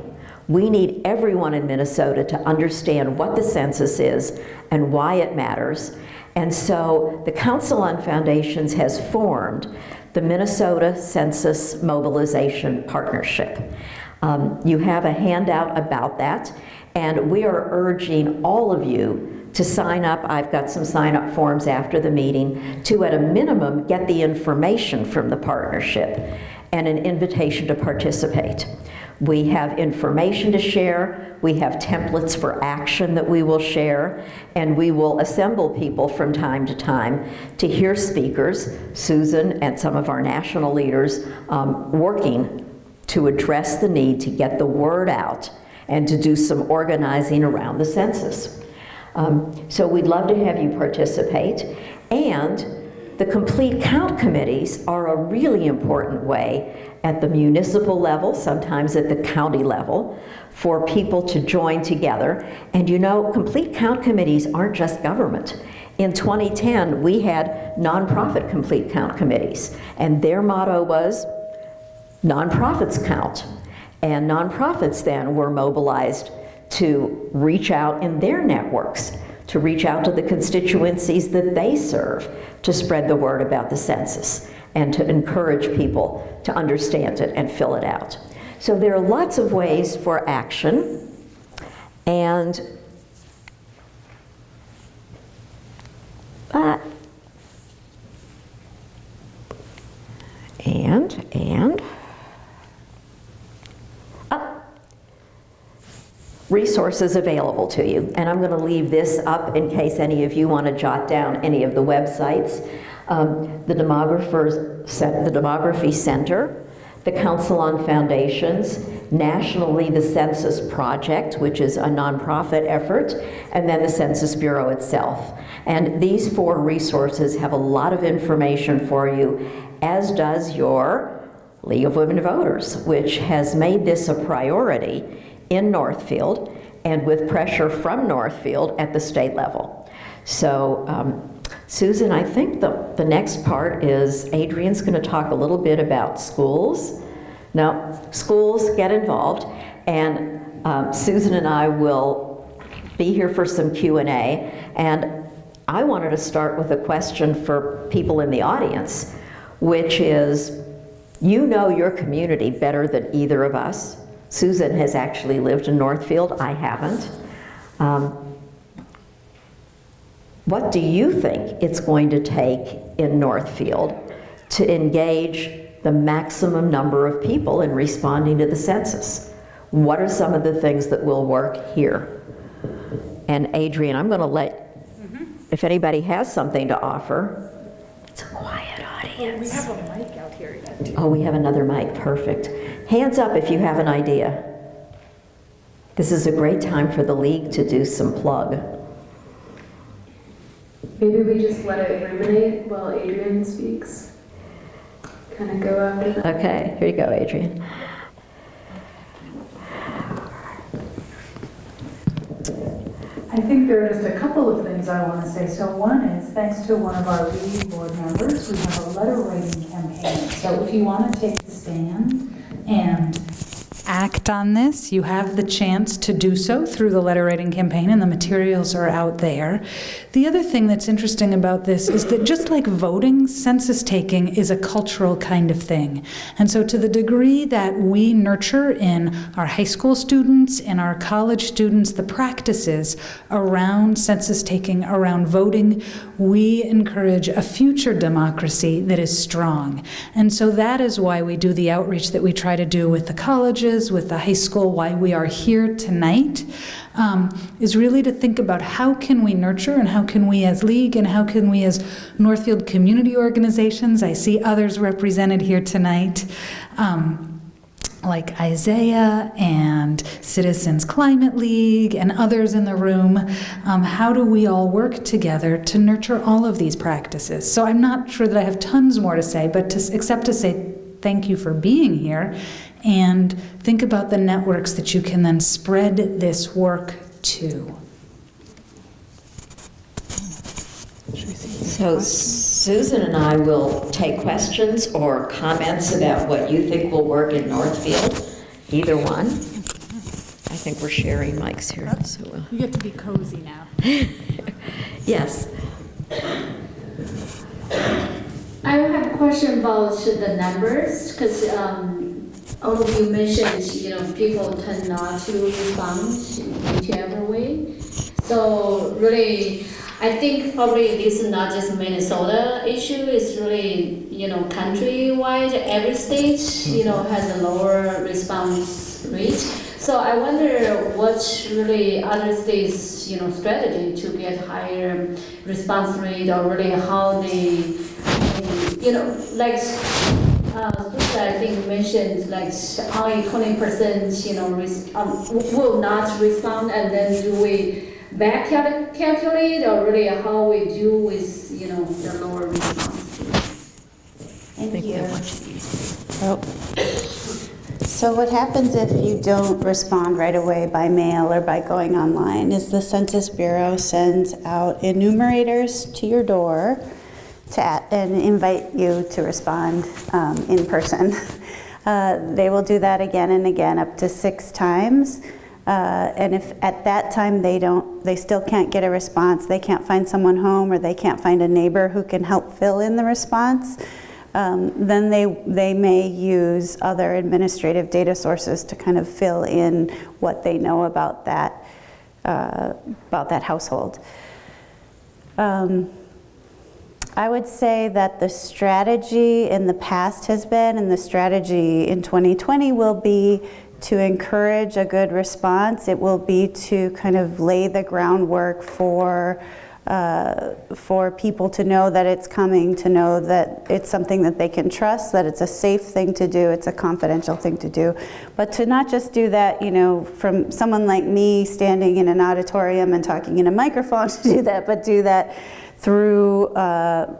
We need everyone in Minnesota to understand what the census is and why it matters. And so the Council on Foundations has formed the Minnesota Census Mobilization Partnership. You have a handout about that, and we are urging all of you to sign up. I've got some sign-up forms after the meeting to, at a minimum, get the information from the partnership and an invitation to participate. We have information to share, we have templates for action that we will share, and we will assemble people from time to time to hear speakers, Susan and some of our national leaders, working to address the need to get the word out and to do some organizing around the census. So we'd love to have you participate, and the complete count committees are a really important way at the municipal level, sometimes at the county level, for people to join together. And you know, complete count committees aren't just government. In 2010, we had nonprofit complete count committees, and their motto was, nonprofits count. And nonprofits then were mobilized to reach out in their networks, to reach out to the constituencies that they serve, to spread the word about the census and to encourage people to understand it and fill it out. So there are lots of ways for action, and resources available to you. And I'm going to leave this up in case any of you want to jot down any of the websites. The Demography Center, the Council on Foundations, nationally the Census Project, which is a nonprofit effort, and then the Census Bureau itself. And these 4 resources have a lot of information for you, as does your League of Women Voters, which has made this a priority in Northfield and with pressure from Northfield at the state level. So Susan, I think the next part is Adrian's going to talk a little bit about schools. Now, schools get involved, and Susan and I will be here for some Q&A, and I wanted to start with a question for people in the audience, which is, you know your community better than either of us. Susan has actually lived in Northfield, I haven't. What do you think it's going to take in Northfield to engage the maximum number of people in responding to the census? What are some of the things that will work here? And Adrian, I'm going to let, if anybody has something to offer. It's a quiet audience. We have a mic out here yet. Oh, we have another mic, perfect. Hands up if you have an idea. This is a great time for the league to do some plug. Maybe we just let it ruminate while Adrian speaks. Kind of go after that. Okay, here you go, Adrian. I think there are just a couple of things I want to say. So one is, thanks to one of our lead board members, we have a letter writing campaign. So if you want to take a stand and act on this, you have the chance to do so through the letter writing campaign, and the materials are out there. The other thing that's interesting about this is that just like voting, census taking is a cultural kind of thing. And so to the degree that we nurture in our high school students and our college students the practices around census taking, around voting, we encourage a future democracy that is strong. And so that is why we do the outreach that we try to do with the colleges, with the high school, why we are here tonight, is really to think about how can we nurture, and how can we as League, and how can we as Northfield community organizations, I see others represented here tonight, like Isaiah and Citizens Climate League and others in the room, how do we all work together to nurture all of these practices? So I'm not sure that I have tons more to say, but except to say thank you for being here, and think about the networks that you can then spread this work to. So Susan and I will take questions or comments about what you think will work in Northfield, either one. I think we're sharing mics here. So You get to be cozy now. yes. I have a question about the numbers, because all of you mentioned, people tend not to respond whichever way. So really, I think probably this is not just Minnesota issue, it's really, countrywide, every state, has a lower response rate. So I wonder what's really other states, strategy to get higher response rate, or really how they like, Susan, I think mentioned like only 20%, will not respond, and then do we back calculate, or really how we do with, the lower response? Thank you. Oh. So what happens if you don't respond right away by mail or by going online is the Census Bureau sends out enumerators to your door and invite you to respond in person. They will do that again and again, up to 6 times. And if at that time they still can't get a response, they can't find someone home, or they can't find a neighbor who can help fill in the response, then they may use other administrative data sources to kind of fill in what they know about that household. I would say that the strategy in the past has been, and the strategy in 2020 will be, to encourage a good response. It will be to kind of lay the groundwork for people to know that it's coming, to know that it's something that they can trust, that it's a safe thing to do, it's a confidential thing to do. But to not just do that, from someone like me standing in an auditorium and talking in a microphone to do that, but do that through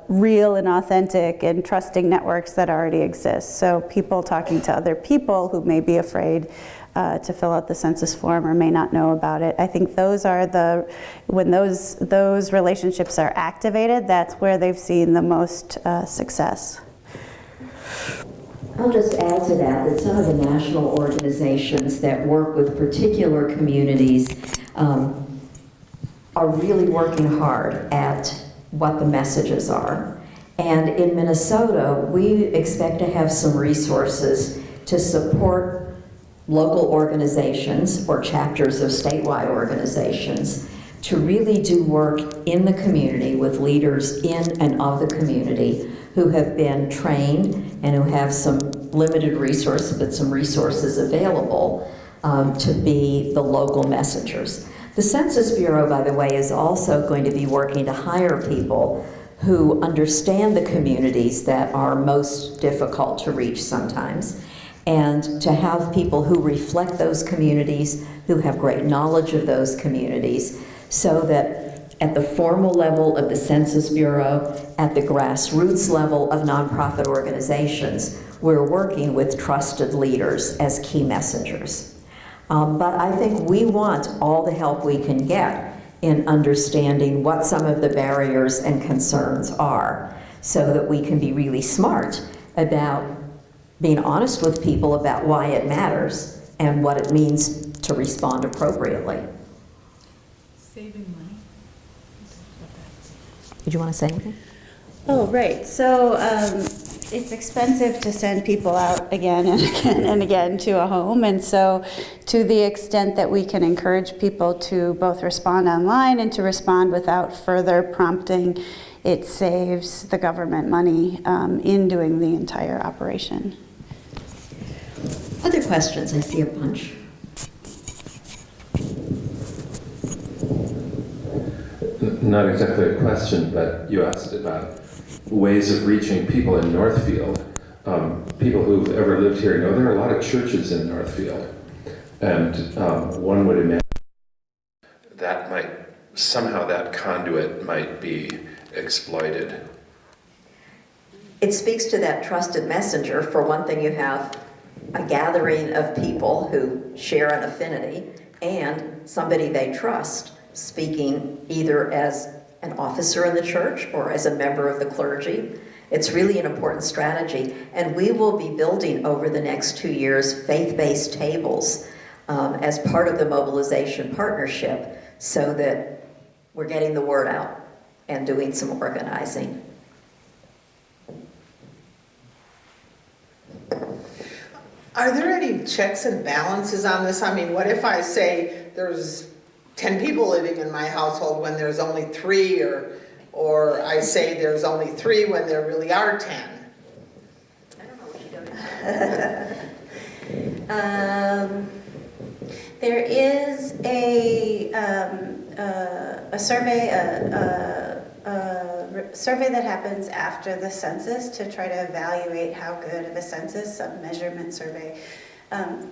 real and authentic and trusting networks that already exist. So people talking to other people who may be afraid to fill out the census form or may not know about it. I think those are when those relationships are activated, that's where they've seen the most success. I'll just add to that some of the national organizations that work with particular communities are really working hard at what the messages are. And in Minnesota, we expect to have some resources to support local organizations or chapters of statewide organizations to really do work in the community with leaders in and of the community who have been trained and who have some limited resources, but some resources available to be the local messengers. The Census Bureau, by the way, is also going to be working to hire people who understand the communities that are most difficult to reach sometimes, and to have people who reflect those communities, who have great knowledge of those communities, so that at the formal level of the Census Bureau, at the grassroots level of nonprofit organizations, we're working with trusted leaders as key messengers. But I think we want all the help we can get in understanding what some of the barriers and concerns are, so that we can be really smart about being honest with people about why it matters and what it means to respond appropriately. Saving money. Did you want to say anything? Oh, right. So it's expensive to send people out again and again and again to a home. And so to the extent that we can encourage people to both respond online and to respond without further prompting, it saves the government money in doing the entire operation. Other questions? I see a bunch. Not exactly a question, but you asked about ways of reaching people in Northfield. People who've ever lived here know there are a lot of churches in Northfield, and one would imagine that somehow that conduit might be exploited. It speaks to that trusted messenger. For one thing, you have a gathering of people who share an affinity and somebody they trust speaking either as an officer in the church or as a member of the clergy. It's really an important strategy. And we will be building over the next 2 years faith-based tables as part of the mobilization partnership, so that we're getting the word out and doing some organizing. Are there any checks and balances on this? I mean, what if I say there's 10 people living in my household when there's only 3, or I say there's only 3 when there really are 10. I don't know what she does. There is a survey, survey that happens after the census to try to evaluate how good of a census, a measurement survey,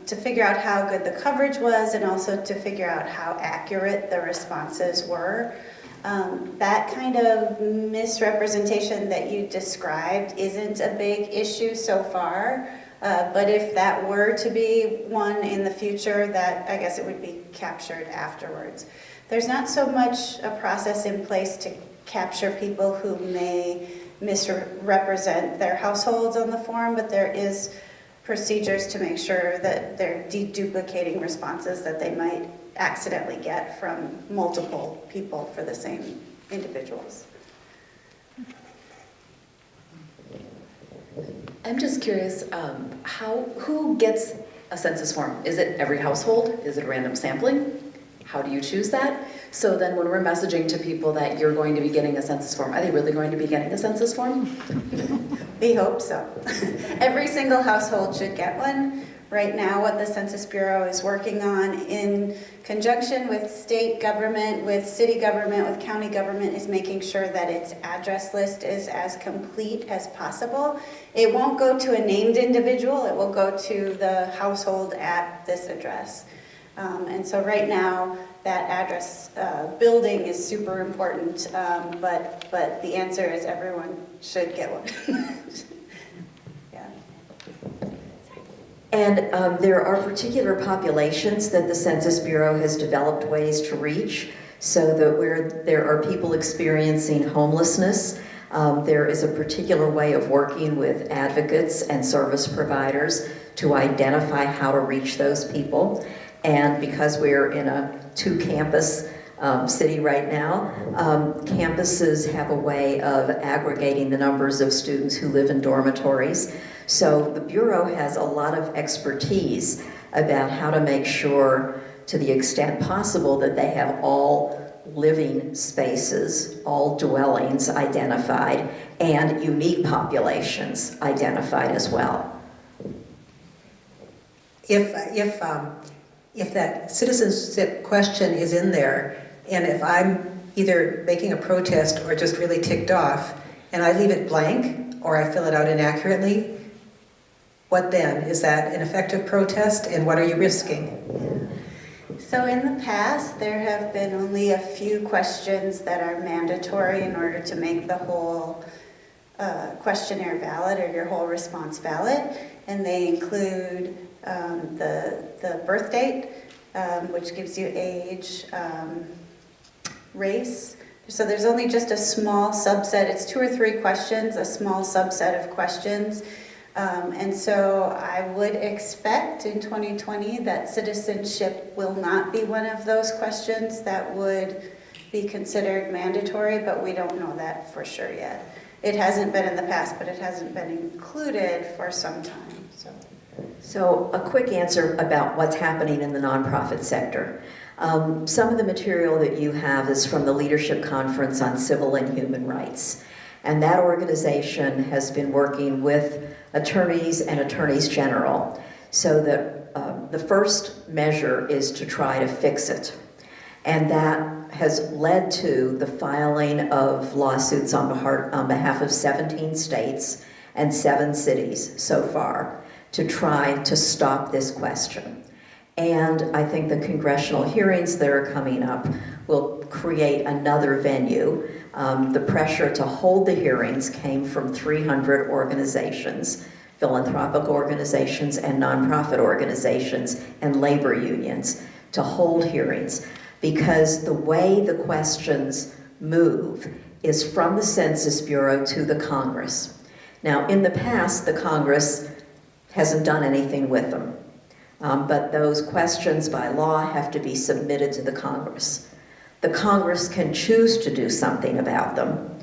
to figure out how good the coverage was and also to figure out how accurate the responses were. That kind of misrepresentation that you described isn't a big issue so far, but if that were to be one in the future, that I guess it would be captured afterwards. There's not so much a process in place to capture people who may misrepresent their households on the form, but there is procedures to make sure that they're deduplicating responses that they might accidentally get from multiple people for the same individuals. I'm just curious, who gets a census form? Is it every household? Is it random sampling? How do you choose that? So then when we're messaging to people that you're going to be getting a census form, are they really going to be getting a census form? We hope so. Every single household should get one. Right now, what the Census Bureau is working on in conjunction with state government, with city government, with county government is making sure that its address list is as complete as possible. It won't go to a named individual, it will go to the household at this address. And so right now, that address building is super important, but the answer is everyone should get one. Yeah. And there are particular populations that the Census Bureau has developed ways to reach, so that where there are people experiencing homelessness, there is a particular way of working with advocates and service providers to identify how to reach those people. And because we're in a 2-campus city right now, campuses have a way of aggregating the numbers of students who live in dormitories. So the Bureau has a lot of expertise about how to make sure, to the extent possible, that they have all living spaces, all dwellings identified, and unique populations identified as well. If that citizenship question is in there, and if I'm either making a protest or just really ticked off, and I leave it blank, or I fill it out inaccurately, what then? Is that an effective protest, and what are you risking? So in the past, there have been only a few questions that are mandatory in order to make the whole questionnaire valid, or your whole response valid, and they include the birth date, which gives you age, race. So there's only just a small subset, it's 2 or 3 questions, a small subset of questions. And so I would expect in 2020 that citizenship will not be one of those questions that would be considered mandatory, but we don't know that for sure yet. It hasn't been in the past, but it hasn't been included for some time. So a quick answer about what's happening in the nonprofit sector. Some of the material that you have is from the Leadership Conference on Civil and Human Rights. And that organization has been working with attorneys and attorneys general, so that the first measure is to try to fix it. And that has led to the filing of lawsuits on behalf of 17 states and 7 cities so far to try to stop this question. And I think the congressional hearings that are coming up will create another venue. The pressure to hold the hearings came from 300 organizations, philanthropic organizations and nonprofit organizations and labor unions, to hold hearings, because the way the questions move is from the Census Bureau to the Congress. Now, in the past, the Congress hasn't done anything with them. But those questions by law have to be submitted to the Congress. The Congress can choose to do something about them.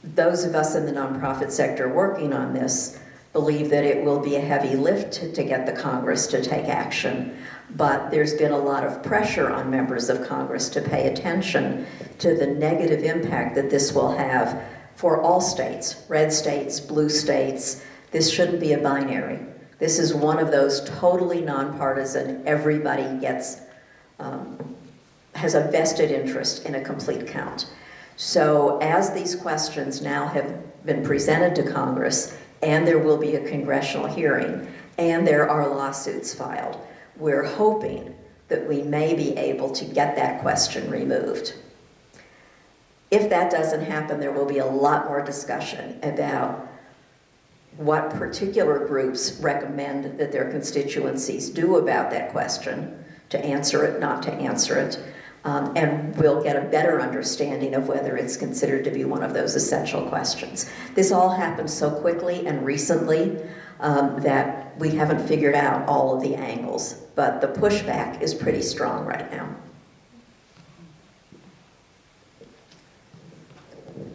Those of us in the nonprofit sector working on this believe that it will be a heavy lift to get the Congress to take action. But there's been a lot of pressure on members of Congress to pay attention to the negative impact that this will have for all states, red states, blue states. This shouldn't be a binary. This is one of those totally nonpartisan, everybody gets, has a vested interest in a complete count. So as these questions now have been presented to Congress, and there will be a congressional hearing, and there are lawsuits filed, we're hoping that we may be able to get that question removed. If that doesn't happen, there will be a lot more discussion about what particular groups recommend that their constituencies do about that question, to answer it, not to answer it, and we'll get a better understanding of whether it's considered to be one of those essential questions. This all happened so quickly and recently that we haven't figured out all of the angles, but the pushback is pretty strong right now.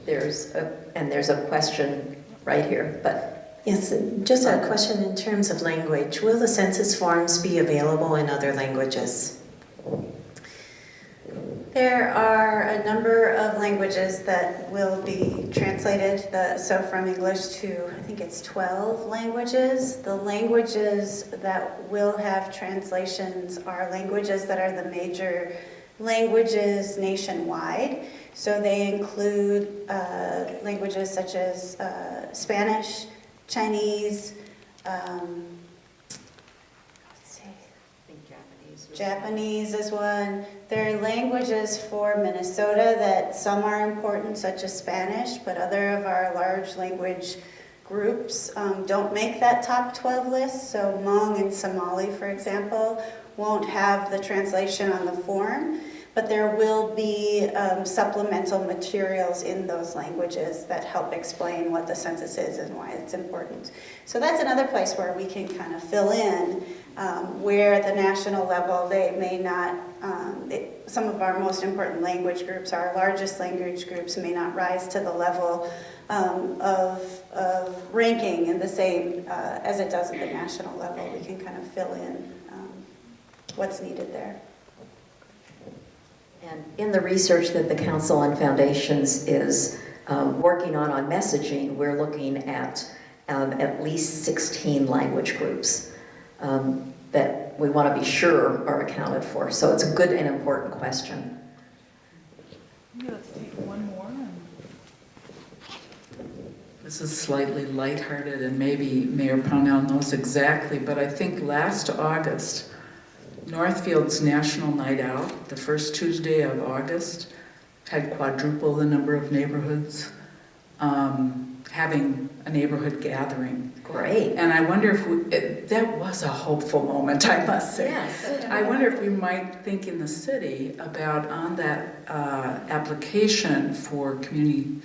There's a question right here, but Yes, just a question in terms of language. Will the census forms be available in other languages? There are a number of languages that will be translated, so from English to, I think it's 12 languages. The languages that will have translations are languages that are the major languages nationwide. So they include languages such as Spanish, Chinese, Japanese is one. There are languages for Minnesota that some are important, such as Spanish, but other of our large language groups don't make that top 12 list. So Hmong and Somali, for example, won't have the translation on the form, but there will be supplemental materials in those languages that help explain what the census is and why it's important. So that's another place where we can kind of fill in where at the national level they may not, some of our most important language groups, our largest language groups, may not rise to the level of ranking in the same as it does at the national level. We can kind of fill in what's needed there. And in the research that the Council on Foundations is working on messaging, we're looking at least 16 language groups that we want to be sure are accounted for. So it's a good and important question. Let's take one more. This is slightly lighthearted, and maybe Mayor Pownell knows exactly, but I think last August, Northfield's National Night Out, the first Tuesday of August, had quadruple the number of neighborhoods having a neighborhood gathering. Great. And I wonder if that was a hopeful moment, I must say. Yes. I wonder if we might think in the city about on that application for community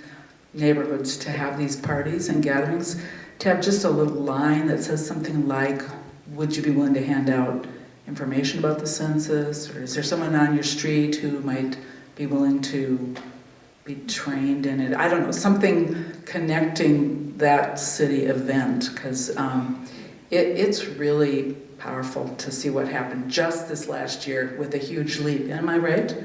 neighborhoods to have these parties and gatherings, to have just a little line that says something like, would you be willing to hand out information about the census, or is there someone on your street who might be willing to be trained in it? I don't know, something connecting that city event, because it's really powerful to see what happened just this last year with a huge leap. Am I right?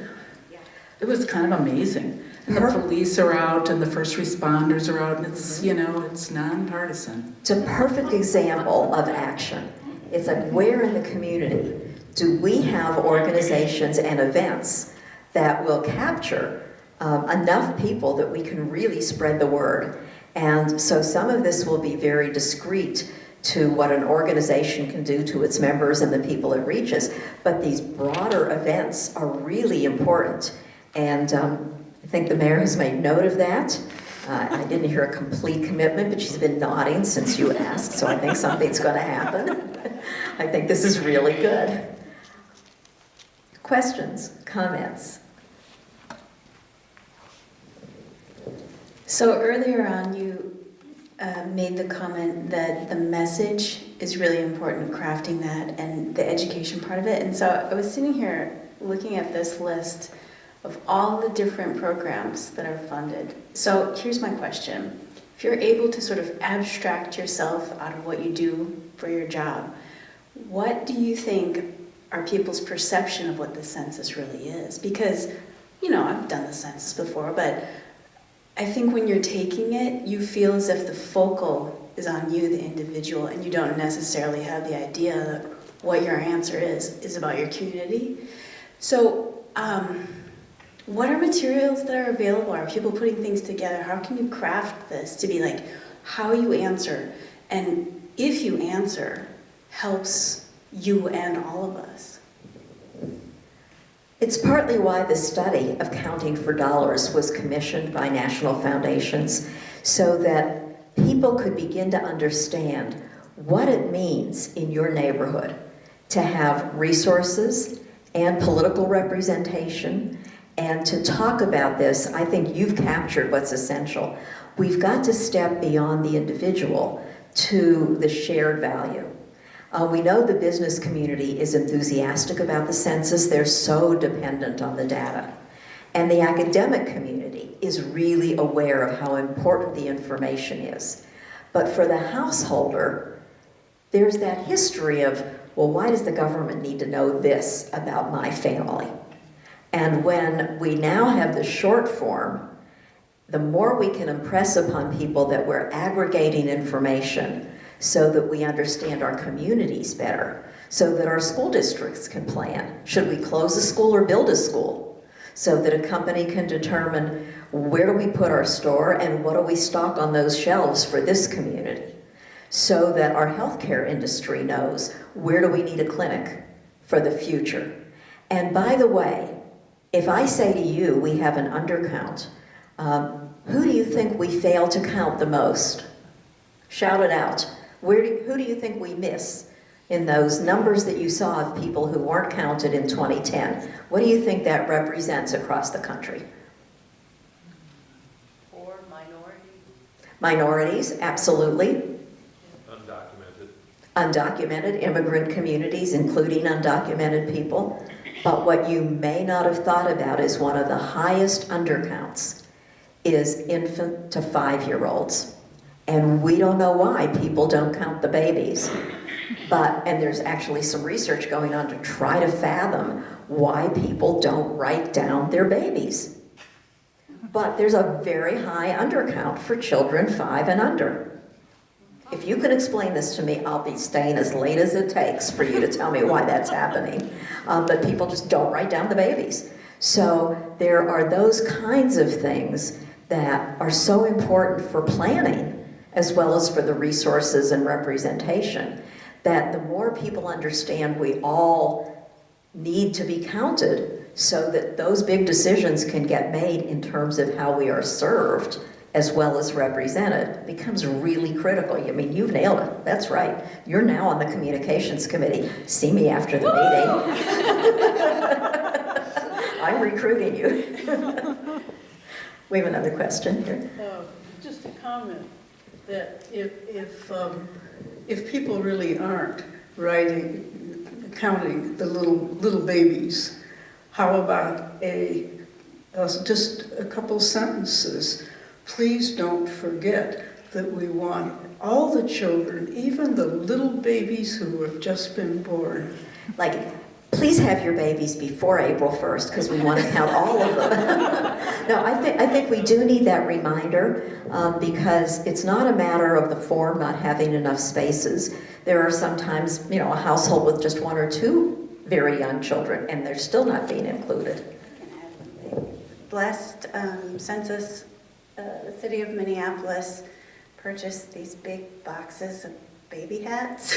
Yeah. It was kind of amazing. And the police are out and the first responders are out, and it's, you know, it's nonpartisan. It's a perfect example of action. It's like, where in the community do we have organizations and events that will capture enough people that we can really spread the word? And so some of this will be very discreet to what an organization can do to its members and the people it reaches, but these broader events are really important. And I think the mayor has made note of that. I didn't hear a complete commitment, but she's been nodding since you asked, so I think something's going to happen. I think this is really good. Questions, comments? So earlier on, you made the comment that the message is really important, crafting that, and the education part of it. And so I was sitting here looking at this list of all the different programs that are funded. So here's my question. if you're able to sort of abstract yourself out of what you do for your job, what do you think are people's perception of what the census really is? Because, you know, I've done the census before, but I think when you're taking it, you feel as if the focal is on you, the individual, and you don't necessarily have the idea that what your answer is about your community. So, what are materials that are available? Are people putting things together? How can you craft this to be like how you answer, and if you answer, helps you and all of us? It's partly why the study of counting for dollars was commissioned by national foundations, so that people could begin to understand what it means in your neighborhood to have resources and political representation. And to talk about this, I think you've captured what's essential. We've got to step beyond the individual to the shared value. We know the business community is enthusiastic about the census. They're so dependent on the data. And the academic community is really aware of how important the information is. But for the householder, there's that history of, well, why does the government need to know this about my family? And when we now have the short form, the more we can impress upon people that we're aggregating information so that we understand our communities better, so that our school districts can plan. Should we close a school or build a school? So that a company can determine where do we put our store and what do we stock on those shelves for this community? So that our healthcare industry knows where do we need a clinic for the future. And by the way, if I say to you we have an undercount, who do you think we fail to count the most? Shout it out. Who do you think we miss in those numbers that you saw of people who weren't counted in 2010? What do you think that represents across the country? Or minorities. Minorities, absolutely. Undocumented. Undocumented immigrant communities, including undocumented people. But what you may not have thought about is one of the highest undercounts is infant to 5-year-olds. And we don't know why people don't count the babies. And there's actually some research going on to try to fathom why people don't write down their babies. But there's a very high undercount for children 5 and under. If you can explain this to me, I'll be staying as late as it takes for you to tell me why that's happening. But people just don't write down the babies. So there are those kinds of things that are so important for planning, as well as for the resources and representation, that the more people understand we all need to be counted so that those big decisions can get made in terms of how we are served as well as represented becomes really critical. I mean, you've nailed it. That's right. You're now on the communications committee. See me after the meeting. I'm recruiting you. We have another question here. Just a comment that if people really aren't counting the little babies, how about just a couple sentences? Please don't forget that we want all the children, even the little babies who have just been born. Like, please have your babies before April 1st, because we want to count all of them. No, I think we do need that reminder, because it's not a matter of the form not having enough spaces. There are sometimes, a household with just 1 or 2 very young children, and they're still not being included. Last census, the city of Minneapolis purchased these big boxes of baby hats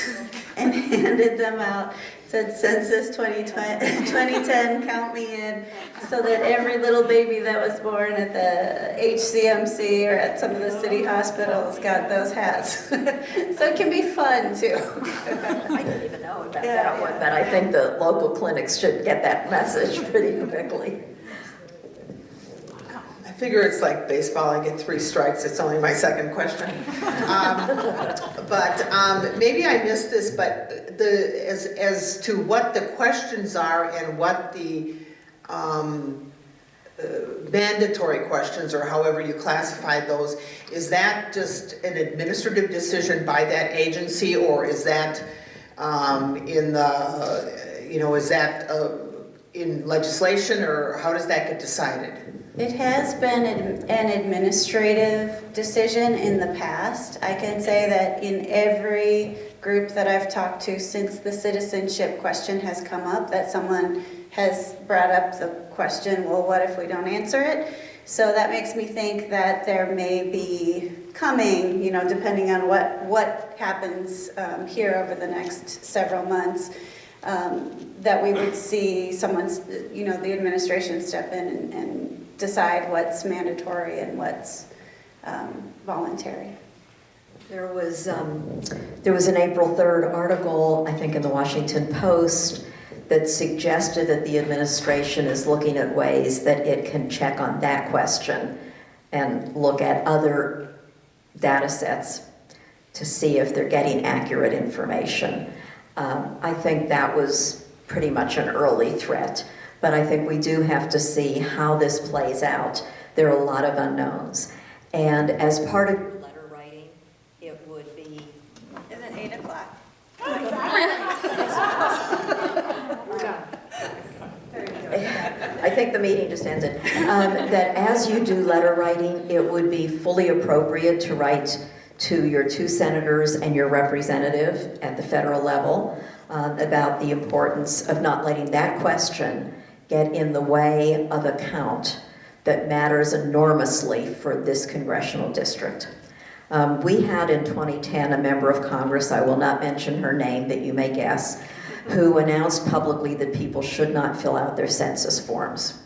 and handed them out. It said Census 2010, count me in, so that every little baby that was born at the HCMC or at some of the city hospitals got those hats. So it can be fun too. I didn't even know about that one, but I think the local clinics should get that message pretty quickly. I figure it's like baseball, I get 3 strikes, it's only my second question. But maybe I missed this, but as to what the questions are and what the mandatory questions, or however you classify those, is that just an administrative decision by that agency, or is that in legislation, or how does that get decided? It has been an administrative decision in the past. I can say that in every group that I've talked to since the citizenship question has come up, that someone has brought up the question, well, what if we don't answer it? So that makes me think that there may be coming, depending on what happens here over the next several months, that we would see someone's, the administration step in and decide what's mandatory and what's voluntary. There was an April 3rd article, I think in the Washington Post, that suggested that the administration is looking at ways that it can check on that question and look at other data sets to see if they're getting accurate information. I think that was pretty much an early threat, but I think we do have to see how this plays out. There are a lot of unknowns. And as part of your letter writing, it would be... Is it 8 o'clock? I think the meeting just ended. That as you do letter writing, it would be fully appropriate to write to your 2 senators and your representative at the federal level about the importance of not letting that question get in the way of a count that matters enormously for this congressional district. We had in 2010 a member of Congress, I will not mention her name, but you may guess, who announced publicly that people should not fill out their census forms.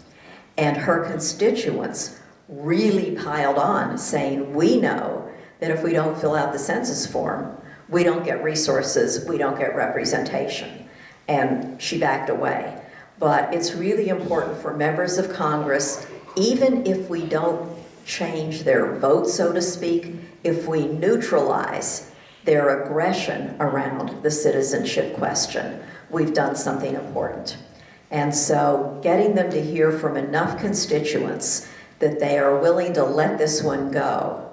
And her constituents really piled on, saying, we know that if we don't fill out the census form, we don't get resources, we don't get representation. And she backed away. But it's really important for members of Congress, even if we don't change their vote, so to speak, if we neutralize their aggression around the citizenship question, we've done something important. And so getting them to hear from enough constituents that they are willing to let this one go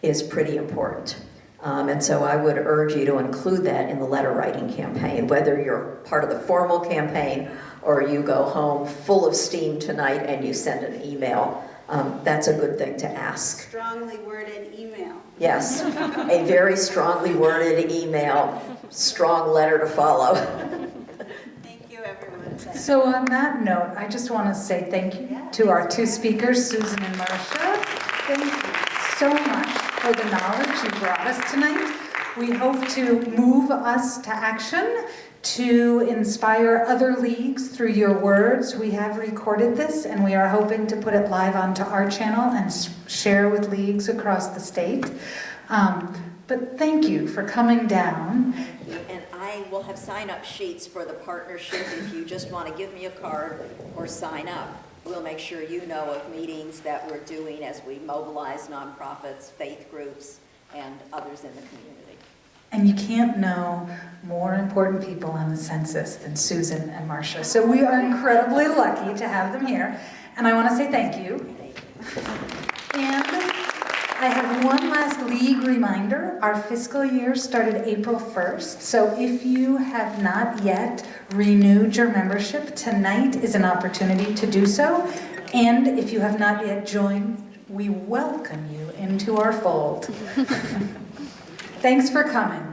is pretty important. And so I would urge you to include that in the letter writing campaign, whether you're part of the formal campaign or you go home full of steam tonight and you send an email. That's a good thing to ask. Strongly worded email. Yes, a very strongly worded email, strong letter to follow. Thank you, everyone. So on that note, I just want to say thank you to our 2 speakers, Susan and Marcia. Thank you so much for the knowledge you brought us tonight. We hope to move us to action, to inspire other leagues through your words. We have recorded this and we are hoping to put it live onto our channel and share with leagues across the state. But thank you for coming down. And I will have sign-up sheets for the partnership if you just want to give me a card or sign up. We'll make sure you know of meetings that we're doing as we mobilize nonprofits, faith groups, and others in the community. And you can't know more important people on the census than Susan and Marcia. So we are incredibly lucky to have them here. And I want to say thank you. And I have one last league reminder. Our fiscal year started April 1st. So if you have not yet renewed your membership, tonight is an opportunity to do so. And if you have not yet joined, we welcome you into our fold. Thanks for coming.